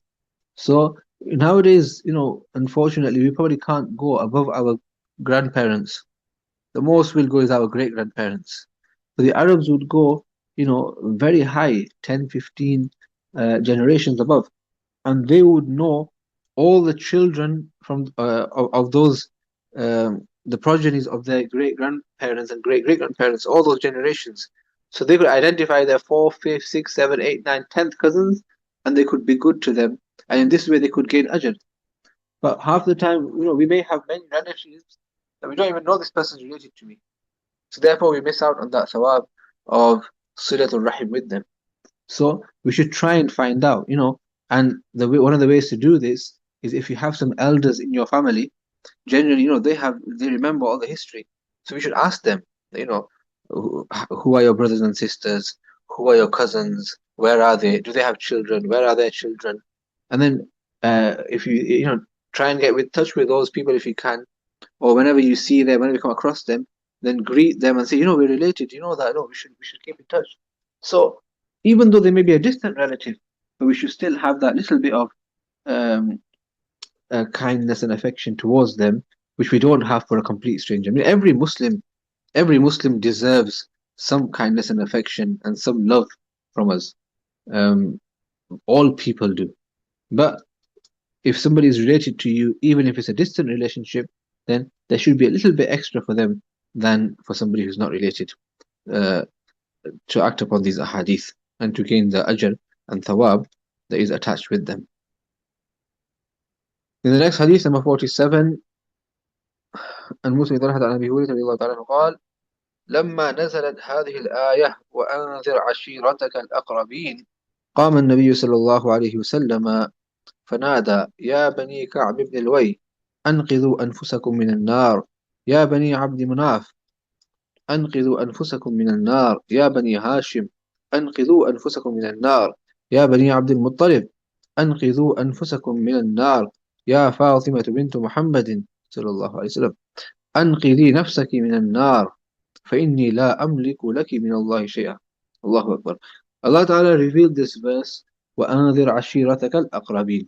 So nowadays, unfortunately, we probably can't go above our grandparents. The most we'll go is our great grandparents. But the Arabs would go, very high, 10, 15 generations above. And they would know all the children of those, the progenies of their great grandparents and great great grandparents, all those generations. So they could identify their fourth, fifth, sixth, seventh, eighth, ninth, 10th cousins, and they could be good to them. And in this way, they could gain ajr. But half the time, we may have many relatives that we don't even know this person is related to me. So therefore, we miss out on that thawab of silatul rahim with them. So we should try and find out, and one of the ways to do this is if you have some elders in your family, generally, they remember all the history. So we should ask them, who are your brothers and sisters? Who are your cousins? Where are they? Do they have children? Where are their children? And then if you try and get with touch with those people if you can, or whenever you see them, whenever you come across them, then greet them and say, we're related. You know that. No, we should keep in touch. So even though they may be a distant relative, but we should still have that little bit of um, kindness and affection towards them, which we don't have for a complete stranger. I mean, every Muslim deserves some kindness and affection and some love from us. Um, all people do. But if somebody is related to you, even if it's a distant relationship, then there should be a little bit extra for them than for somebody who's not related, uh, to act upon these ahadith and to gain the ajr and thawab that is attached with them. In the next hadith, number 47, عن موسى بن طلحة عن أبي هريرة رضي الله تعالى عنه قال: لما نزلت هذه الآية وأنذر عشيرتك الأقربين قام النبي صلى الله عليه وسلم فنادى: يا بني كعب بن لؤي أنقذوا أنفسكم من النار، يا بني عبد مناف أنقذوا أنفسكم من النار يا بني هاشم أنقذوا أنفسكم من النار يا بني عبد المطلب أنقذوا أنفسكم من النار يا فاطمة بنت محمد صلى الله عليه وسلم أنقذي نفسك من النار فإني لا أملك لك من الله شيئا. الله أكبر. Allah Ta'ala revealed this verse وأنذر عشيرتك الأقربين.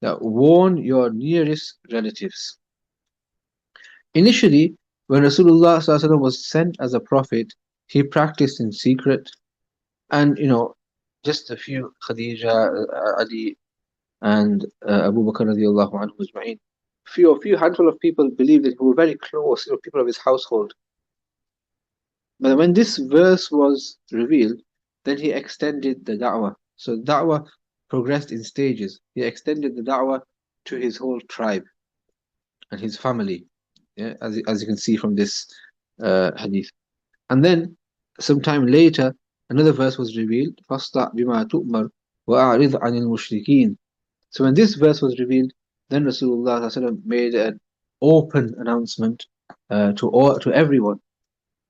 Now, warn your nearest relatives. Initially, when Rasulullah SAW was sent as a prophet, he practiced in secret, and just a few Khadija, Ali, and Abu Bakr radiallahu anhu ajma'in. Few handful of people believed that he were very close, people of his household. But when this verse was revealed, then he extended the da'wah. So da'wah progressed in stages. He extended the da'wah to his whole tribe and his family, yeah, as you can see from this hadith. And then, sometime later, another verse was revealed, فَاصْدَعْ بِمَا تُؤْمَرْ وَأَعْرِضْ عَنِ الْمُشْرِكِينَ. So when this verse was revealed, then Rasulullah ﷺ made an open announcement to everyone.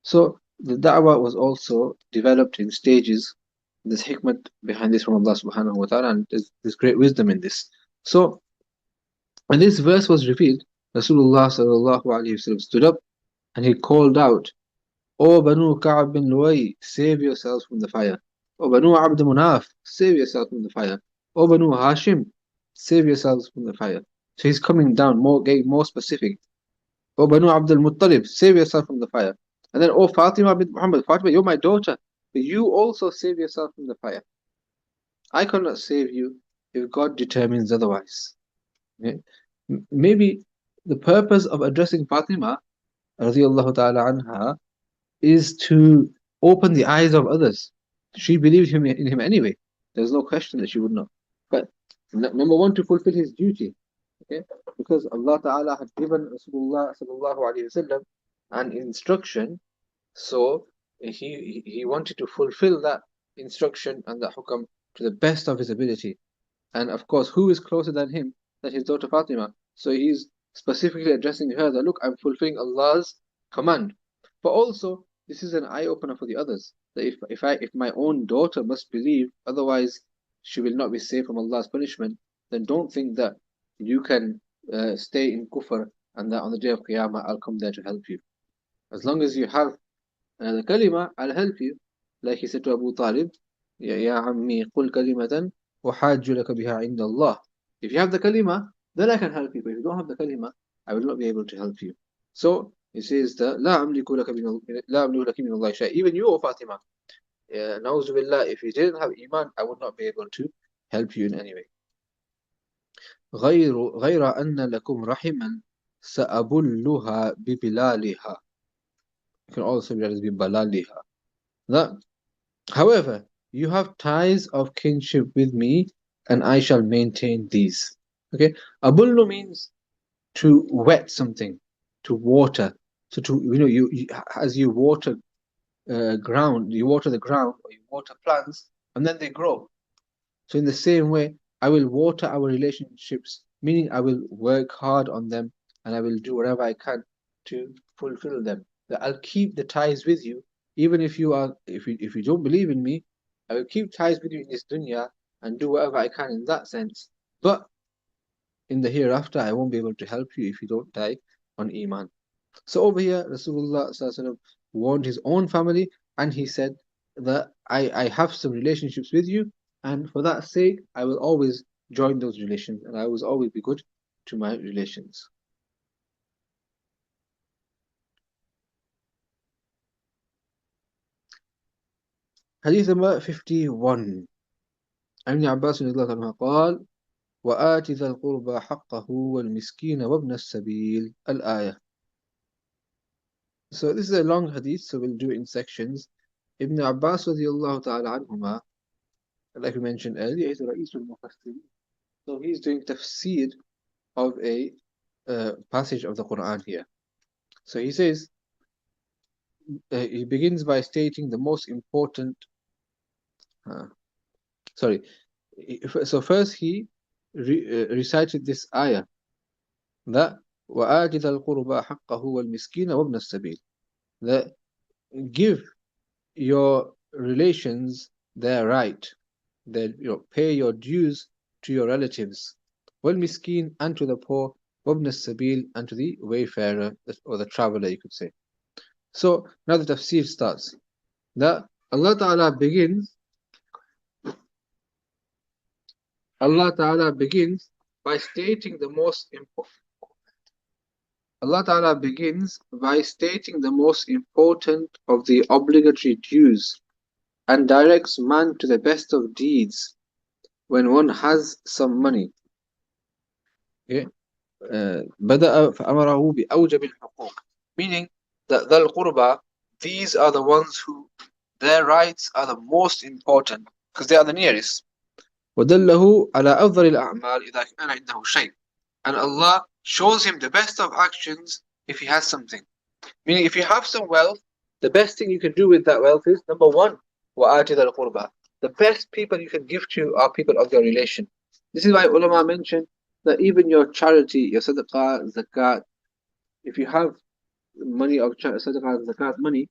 So the da'wah was also developed in stages. There's hikmah behind this from Allah subhanahu wa ta'ala, and there's great wisdom in this. So when this verse was revealed, Rasulullah sallallahu alayhi wasallam stood up and he called out, O Banu Ka'ab bin Luway, save yourselves from the fire. O Banu Abd Munaf, save yourselves from the fire. O Banu Hashim, save yourselves from the fire. So he's coming down, getting more specific. O Banu Abdul Muttalib, save yourself from the fire. And then, O Fatima bint Muhammad, Fatima, you're my daughter, but you also save yourself from the fire. I cannot save you if God determines otherwise. Okay? Maybe the purpose of addressing Fatima, radiallahu ta'ala anha, is to open the eyes of others. She believed in him anyway. There's no question that she would not. But number one, to fulfill his duty. Okay? Because Allah Ta'ala had given Rasulullah sallallahu alayhi wasallam an instruction, so he wanted to fulfill that instruction and that hukam to the best of his ability. And of course, who is closer than him than his daughter Fatima? So he's specifically addressing her that, look, I'm fulfilling Allah's command. But also, this is an eye-opener for the others. That if my own daughter must believe, otherwise she will not be safe from Allah's punishment, then don't think that you can stay in kufr and that on the day of Qiyamah I'll come there to help you. As long as you have the kalima, I'll help you. Like he said to Abu Talib, Ya ammi qul kalimatan وحاج لك بها عند الله. If you have the kalima, then I can help you. But if you don't have the kalima, I will not be able to help you. So he says that لا أملك لك من الله شيء. Even you, O Fatima, نعوذ بالله, if you didn't have iman, I would not be able to help you in any way. غير أن لكم رحما سأبلها ببلالها. You can also read it as ببلالها. That, however, you have ties of kinship with me, and I shall maintain these. Okay, abullu means to wet something, to water. So you as you water ground, you water the ground or you water plants, and then they grow. So in the same way, I will water our relationships, meaning I will work hard on them, and I will do whatever I can to fulfill them. That I'll keep the ties with you, even if you don't believe in me. I will keep ties with you in this dunya and do whatever I can in that sense. But in the hereafter, I won't be able to help you if you don't die on Iman. So over here, Rasulullah SAW warned his own family, and he said that I have some relationships with you, and for that sake, I will always join those relations, and I will always be good to my relations. Hadith number 51. عن ابن عباس رضي الله عنه قال وآت ذا القربى حقه والمسكين وابن السبيل الآية. So this is a long hadith, so we'll do it in sections. Ibn Abbas radiallahu ta'ala anhuma, like we mentioned earlier, is Ra'isul Mufassirin. So he's doing tafsir of a passage of the Quran here. So he says, he begins by stating the most important, so first he recited this ayah, that وَآتِ ذَا الْقُرْبَى حَقَّهُ وَالْمِسْكِينَ وَابْنَ السَّبِيلِ, that give your relations their right. That pay your dues to your relatives. Wal miskin, and to the poor. Wabn sabil, and to the wayfarer or the traveler, you could say. So now the tafsir starts. That Allah Ta'ala begins Allah Ta'ala begins by stating the most important Allah Ta'ala begins by stating the most important of the obligatory dues and directs man to the best of deeds when one has some money. Okay? بدأ فأمره بأوجب الحقوق, meaning that ذا القربى, these are the ones who their rights are the most important because they are the nearest. ودله على أفضل الأعمال إذا كان عنده شيء, and Allah shows him the best of actions if he has something. Meaning, if you have some wealth, the best thing you can do with that wealth is number one, وَآتِ ذَا الْقُرْبَى. The best people you can give to are people of your relation. This is why ulama mention that even your charity, your sadaqah, zakat, if you have money of sadaqah, zakat money,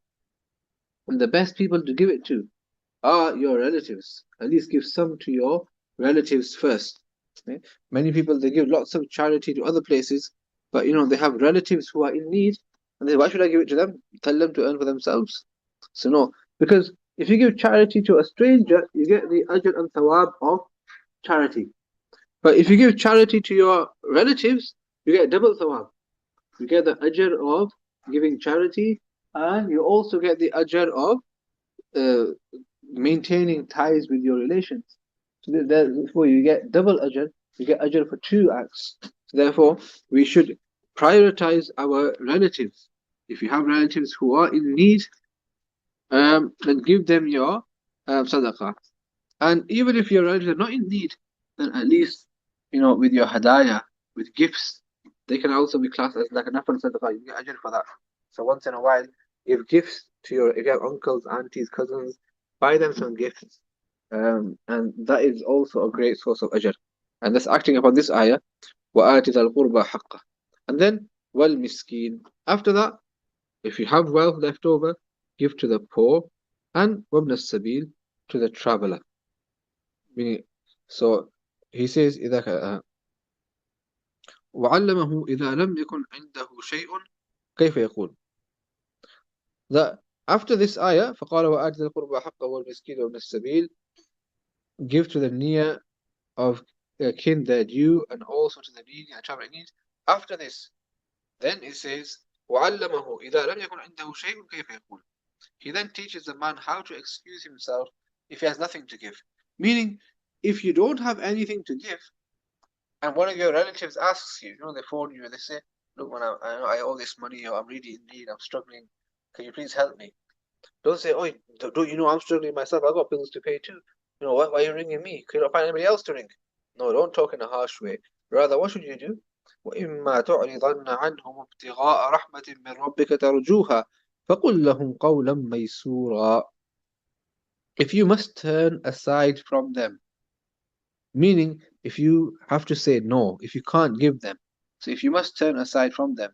and the best people to give it to are your relatives. At least give some to your relatives first. Okay? Many people, they give lots of charity to other places, but they have relatives who are in need, and they, why should I give it to them? Tell them to earn for themselves. So no, because if you give charity to a stranger, you get the ajr and thawab of charity. But if you give charity to your relatives, you get double thawab. You get the ajr of giving charity, and you also get the ajr of uh, maintaining ties with your relations. So therefore, you get double ajr. You get ajr for two acts. So therefore, we should prioritize our relatives. If you have relatives who are in need, then give them your sadaqah. And even if your relatives are not in need, then at least with your hadaya, with gifts, they can also be classed as like a nafal sadaqah. You get ajr for that. So once in a while, give gifts to if you have uncles, aunties, cousins, buy them some gifts. And that is also a great source of ajr. And that's acting upon this ayah, وَآتِ ذَا الْقُرْبَى حَقَّهُ. And then, وَالْمِسْكِينَ. After that, if you have wealth left over, give to the poor, and وَابْنَ السَّبِيلِ, to the traveler. Meaning, so he says, إذا وعلمه إذا لم يكن عنده شيء كيف يقول. That after this ayah, فقال وآت ذا القربى حقه والمسكين وابن السبيل, give to the near of kin their due, and also to the needy and traveling need. After this, then it says وعلمه إذا لم يكن عنده شيء كيف يقول. He then teaches the man how to excuse himself if he has nothing to give. Meaning, if you don't have anything to give, and one of your relatives asks you, they phone you and they say, look, man, I owe this money, or I'm really in need, I'm struggling, can you please help me? Don't say, oh, don't you know I'm struggling myself, I've got bills to pay too. Why are you ringing me? Can you not find anybody else to ring? No, don't talk in a harsh way. Rather, what should you do? وإما تعرضن عنهم ابتغاء رحمة من ربك ترجوها فقل لهم قولا ميسورا. If you must turn aside from them, meaning if you have to say no, if you can't give them, so if you must turn aside from them,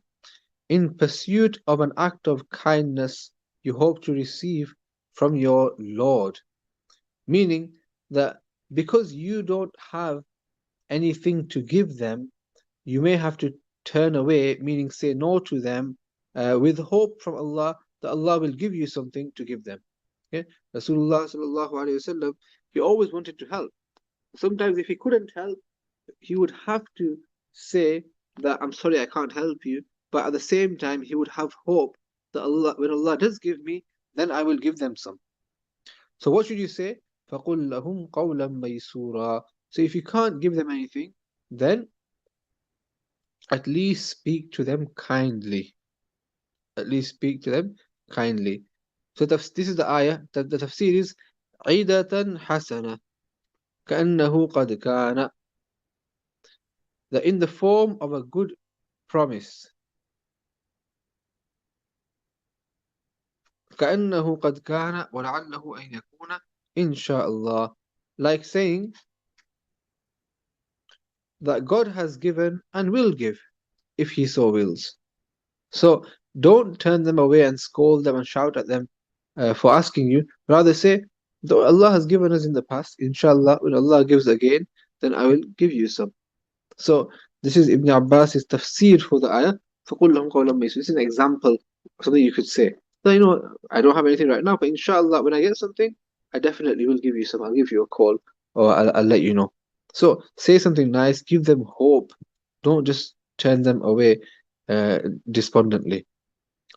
in pursuit of an act of kindness you hope to receive from your Lord, meaning that because you don't have anything to give them, you may have to turn away, meaning say no to them, with hope from Allah that Allah will give you something to give them. Okay? Rasulullah sallallahu alaihi wasallam, he always wanted to help. Sometimes if he couldn't help, he would have to say that I'm sorry, I can't help you. But at the same time, he would have hope that Allah, when Allah does give me, then I will give them some. So what should you say? فَقُلْ لَهُمْ قَوْلًا مَيْسُورًا. So if you can't give them anything, then at least speak to them kindly. At least speak to them kindly. So this is the ayah. The tafsir is عِيدَةً حَسَنَةً كَأَنَّهُ قَدْ كَانَ. That in the form of a good promise. كأنه قد كان ولعله أن يكون إن شاء الله. Like saying that God has given and will give if He so wills. So don't turn them away and scold them and shout at them for asking you. Rather say, though Allah has given us in the past, inshallah, when Allah gives again, then I will give you some. So this is Ibn Abbas's tafsir for the ayah. فَقُلْ لَهُمْ قَوْلًا مَيْسُورًا. This is an example of something you could say. So, I don't have anything right now, but inshallah, when I get something, I definitely will give you some. I'll give you a call, or I'll let you know. So say something nice, give them hope. Don't just turn them away despondently.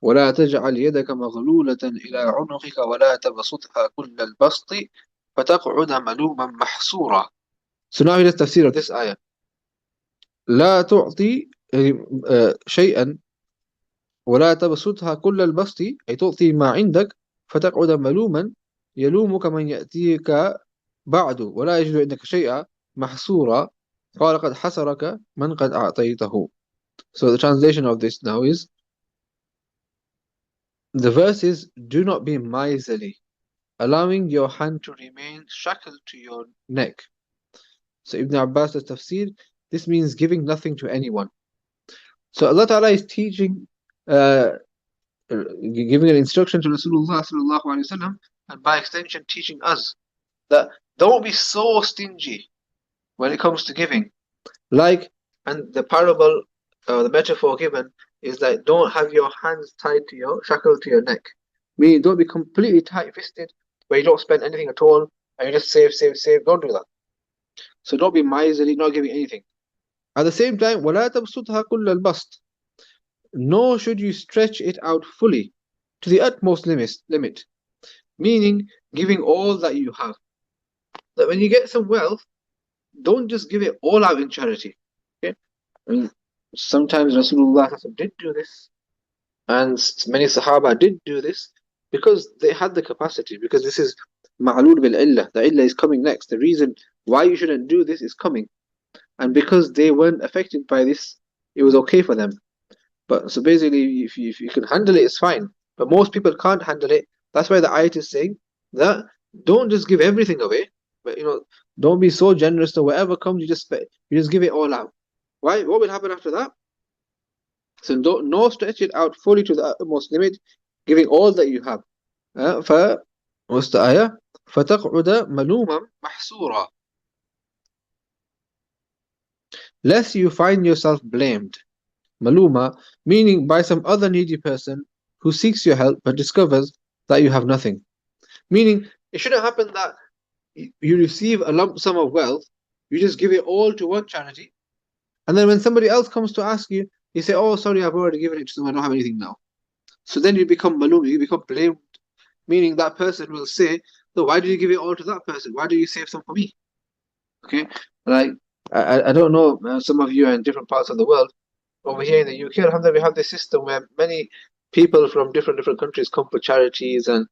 ولا تجعل يدك مغلولة إلى عنقك ولا تبسطها كل البسط فتقعد ملوما محسورا. So now here's the tafsir of this ayah. لا تعطي شيئا ولا تبسطها كل البسط، أي تعطي ما عندك فتقعد ملوما يلومك من يأتيك بعد ولا يجد عندك شيئا محسورا قال قد حسرك من قد أعطيته. So the translation of this now is, the verse is, do not be miserly, allowing your hand to remain shackled to your neck. So Ibn Abbas, the tafsir, this means giving nothing to anyone. So Allah Ta'ala is teaching, giving an instruction to Rasulullah sallallahu alaihi wasallam, and by extension teaching us that don't be so stingy when it comes to giving. And the parable, the metaphor given is that don't have your hands tied to shackled to your neck. Meaning don't be completely tight-fisted where you don't spend anything at all and you just save, save, save. Don't do that. So don't be miserly, not giving anything. At the same time, وَلَا تَبْسُطْهَا كُلَّ الْبَسْطِ, nor should you stretch it out fully to the utmost limit, meaning giving all that you have. That when you get some wealth, don't just give it all out in charity. Okay? I mean, sometimes Rasulullah did do this, and many Sahaba did do this because they had the capacity, because this is ma'lul bil illah. The illah is coming next. The reason why you shouldn't do this is coming. And because they weren't affected by this, it was okay for them. But so basically, if you can handle it, it's fine. But most people can't handle it. That's why the ayat is saying that don't just give everything away, but don't be so generous that whatever comes, you just give it all out. Why? What will happen after that? So no stretch it out fully to the utmost limit, giving all that you have. What's the ayah? فَتَقْعُدَ مَلُومًا مَحْسُورًا, lest you find yourself blamed. Maluma, meaning by some other needy person who seeks your help but discovers that you have nothing. Meaning, it shouldn't happen that you receive a lump sum of wealth, you just give it all to one charity, and then when somebody else comes to ask you, you say, oh, sorry, I've already given it to them, I don't have anything now. So then you become malum, you become blamed, meaning that person will say, so why did you give it all to that person? Why do you save some for me? Okay, like, I don't know, some of you are in different parts of the world. Over here in the UK, alhamdulillah, we have this system where many people from different countries come for charities, and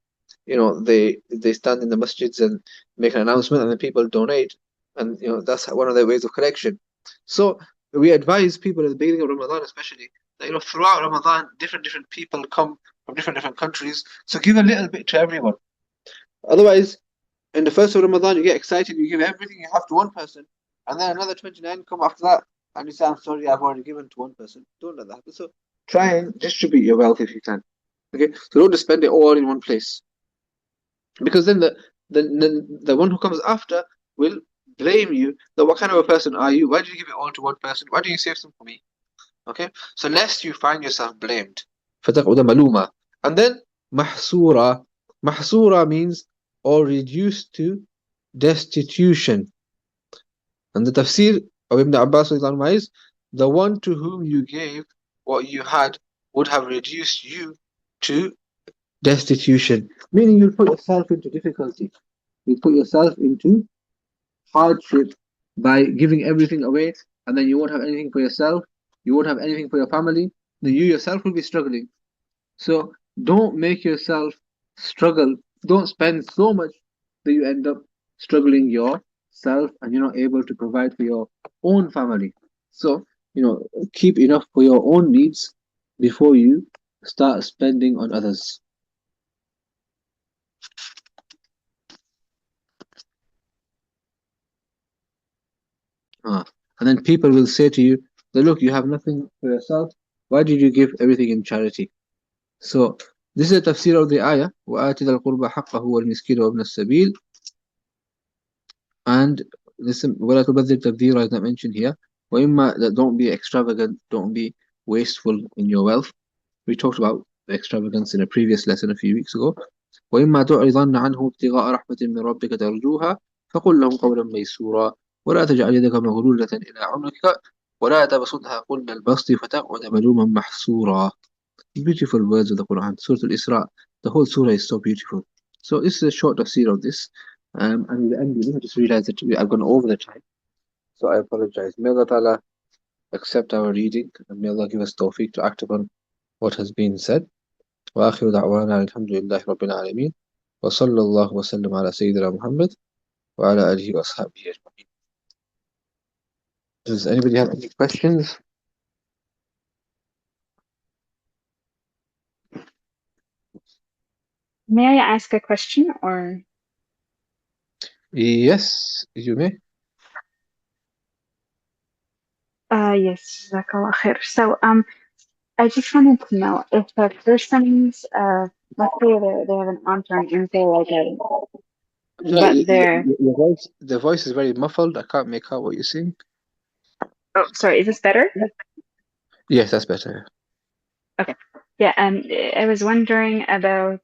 they stand in the masjids and make an announcement, and then people donate, and that's one of their ways of collection. So we advise people at the beginning of Ramadan, especially, that throughout Ramadan, different people come from different countries. So give a little bit to everyone. Otherwise, in the first of Ramadan, you get excited, you give everything you have to one person, and then another 29 come after that, and you say, I'm sorry, I've already given to one person. Don't let that happen. So try and distribute your wealth if you can. Okay, so don't just spend it all in one place, because then the one who comes after will blame you. That what kind of a person are you? Why did you give it all to one person? Why do you save some for me? Okay, so lest you find yourself blamed. فَتَقْعُدَ مَلُومًا. And then mahsura. Mahsura means or reduced to destitution. And the tafsir of Ibn Abbas is, the one to whom you gave what you had would have reduced you to destitution. Meaning you'll put yourself into difficulty. You'll put yourself into hardship by giving everything away, and then you won't have anything for yourself, you won't have anything for your family, then you yourself will be struggling. So don't make yourself struggle. Don't spend so much that you end up struggling yourself and you're not able to provide for your own family. So, keep enough for your own needs before you start spending on others. And then people will say to you, look, you have nothing for yourself. Why did you give everything in charity? So This is a tafsir of the ayah, وَآتِ ذَا الْقُرْبَى حَقَّهُ وَالْمِسْكِينَ وَابْنَ السَّبِيلِ. And listen, وَلَا تُبَذِّرْ تَبْذِيرًا, as I mentioned here. That don't be extravagant, don't be wasteful in your wealth. We talked about extravagance in a previous lesson a few weeks ago. وإما تعرضن عنه ابتغاء رحمة من ربك ترجوها فقل لهم قولا ميسورا ولا تجعل يدك مغلولة إلى عنقك ولا تبسطها كل البسط فتقعد ملوما محسورا. Beautiful words of the Quran. Surah Al-Isra. The whole surah is so beautiful. So this is a short tafsir of this. And in the end, I just realized that I've gone over the time. So I apologize. May Allah Ta'ala accept our reading and may Allah give us tawfiq to act upon what has been said. وآخر دعوانا الحمد لله رب العالمين وصلى الله وسلم على سيدنا محمد وعلى آله وأصحابه أجمعين. Does anybody have any questions? May I ask a question or? Yes, you may. Yes, Jazakallah khair. So, I just wanted to know if a person's, let's say they have an aunt or an uncle, like a, but they're, The voice is very muffled. I can't make out what you're saying. oh, sorry, is this better? Yes, that's better. Okay. Yeah, I was wondering about,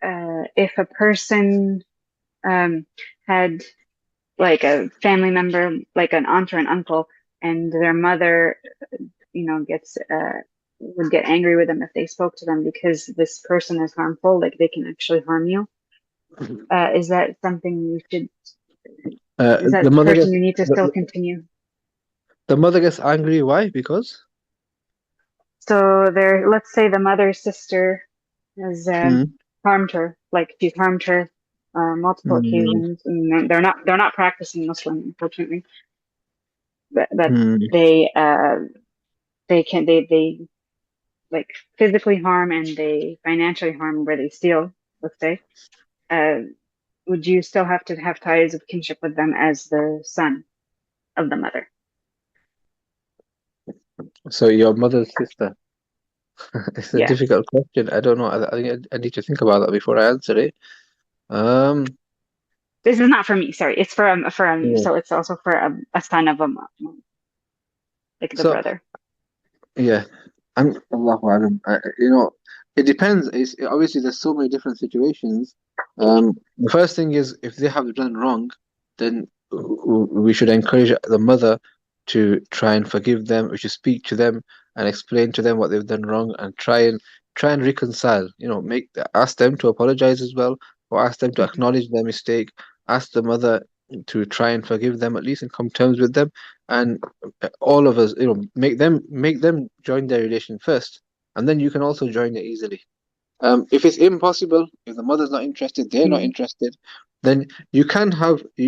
if a person, had like a family member, like an aunt or an uncle, and their mother, gets would get angry with them if they spoke to them because this person is harmful, like they can actually harm you. Is that something you should? Is The that mother person gets you need to still continue? the mother gets angry. Why? Because. So there, let's say the mother's sister has Mm, harmed her, like she's harmed her multiple mm, occasions, and they're not practicing Muslim, unfortunately, but mm. they like physically harm and they financially harm where they steal, let's say, uh, would you still have to have ties of kinship with them as the son of the mother? So your mother's sister. It's a Yeah. difficult question. I don't know. I think I need to think about that before I answer it. Um. This is not for me, sorry. It's Yeah. so it's also for a son of a mom, like the So brother. yeah, and Allahu Alam. It depends. Obviously there's so many different situations. The first thing is if they have done wrong, then we should encourage the mother to try and forgive them. We should speak to them and explain to them what they've done wrong and try and reconcile. Ask them to apologize as well, or ask them to Hmm. acknowledge their mistake. Ask the mother to try and forgive them at least and come terms with them. And all of us, make them join their relation first, and then you can also join it easily. If it's impossible, if the mother's not interested, they're not Hmm. interested, then you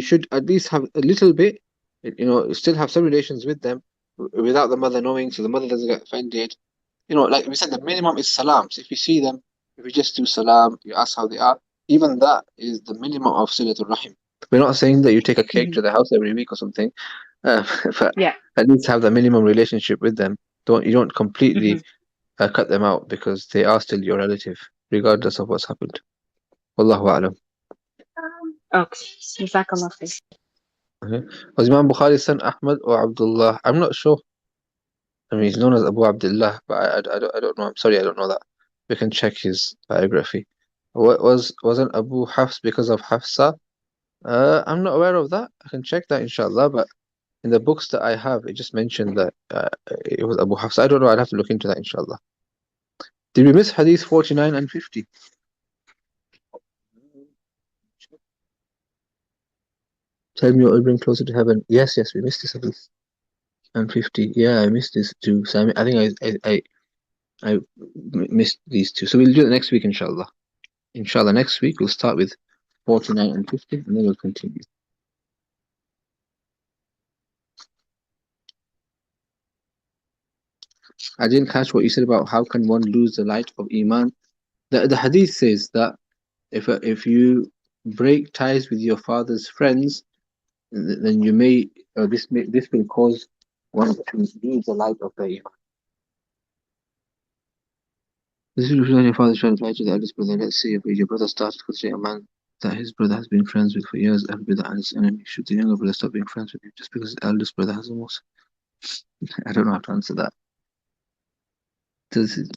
should at least have a little bit, still have some relations with them without the mother knowing, so the mother doesn't get offended. Like we said, the minimum is salam. So if you see them, if you just do salam, you ask how they are, even that is the minimum of silatul rahim. We're not saying that you take a cake Hmm. to the house every week or something, uh, but Yeah. at least have the minimum relationship with them. You don't Hmm. completely cut them out because they are still your relative, regardless of what's happened. Wallahu a'lam. Okay. Jazakallah khair. Okay. Was Imam Bukhari's son Ahmad or Abdullah? I'm not sure. I mean, he's known as Abu Abdullah, but I don't know. I'm sorry, I don't know that. We can check his biography. Wasn't Abu Hafs because of Hafsa? I'm not aware of that. I can check that inshallah, but in the books that I have, it just mentioned that it was Abu Hafs. I don't know. I'd have to look into that inshallah. Did we miss Hadith 49 and 50? Tell me what will bring closer to heaven. Yes, yes, we missed this Hadith. And 50. Yeah, I missed this too. So I think missed these two. So we'll do it next week, inshallah. Inshallah, next week we'll start with 49 and 50, and then we'll continue. I didn't catch what you said about how can one lose the light of Iman. The Hadith says that if you break ties with your father's friends, then this will cause one to lose the light of the Iman. This is when your father tried to reply to the eldest brother. Let's say your brother started considering a man that his brother has been friends with for years, Al-Bidah and his enemy. Should the younger brother stop being friends with him just because his eldest brother has a most? I don't know how to answer that. Does,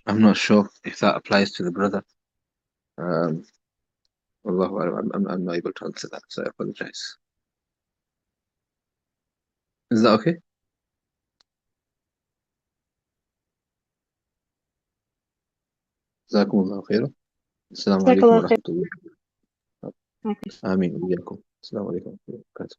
I'm not sure if that applies to the brother. Um, Allahu A'lam. I'm not able to answer that, so I apologize. Is that okay? جزاكم الله خيرا. السلام عليكم Jazakallah ورحمة الله. khair. آمين وإياكم. السلام عليكم ورحمة الله وبركاته.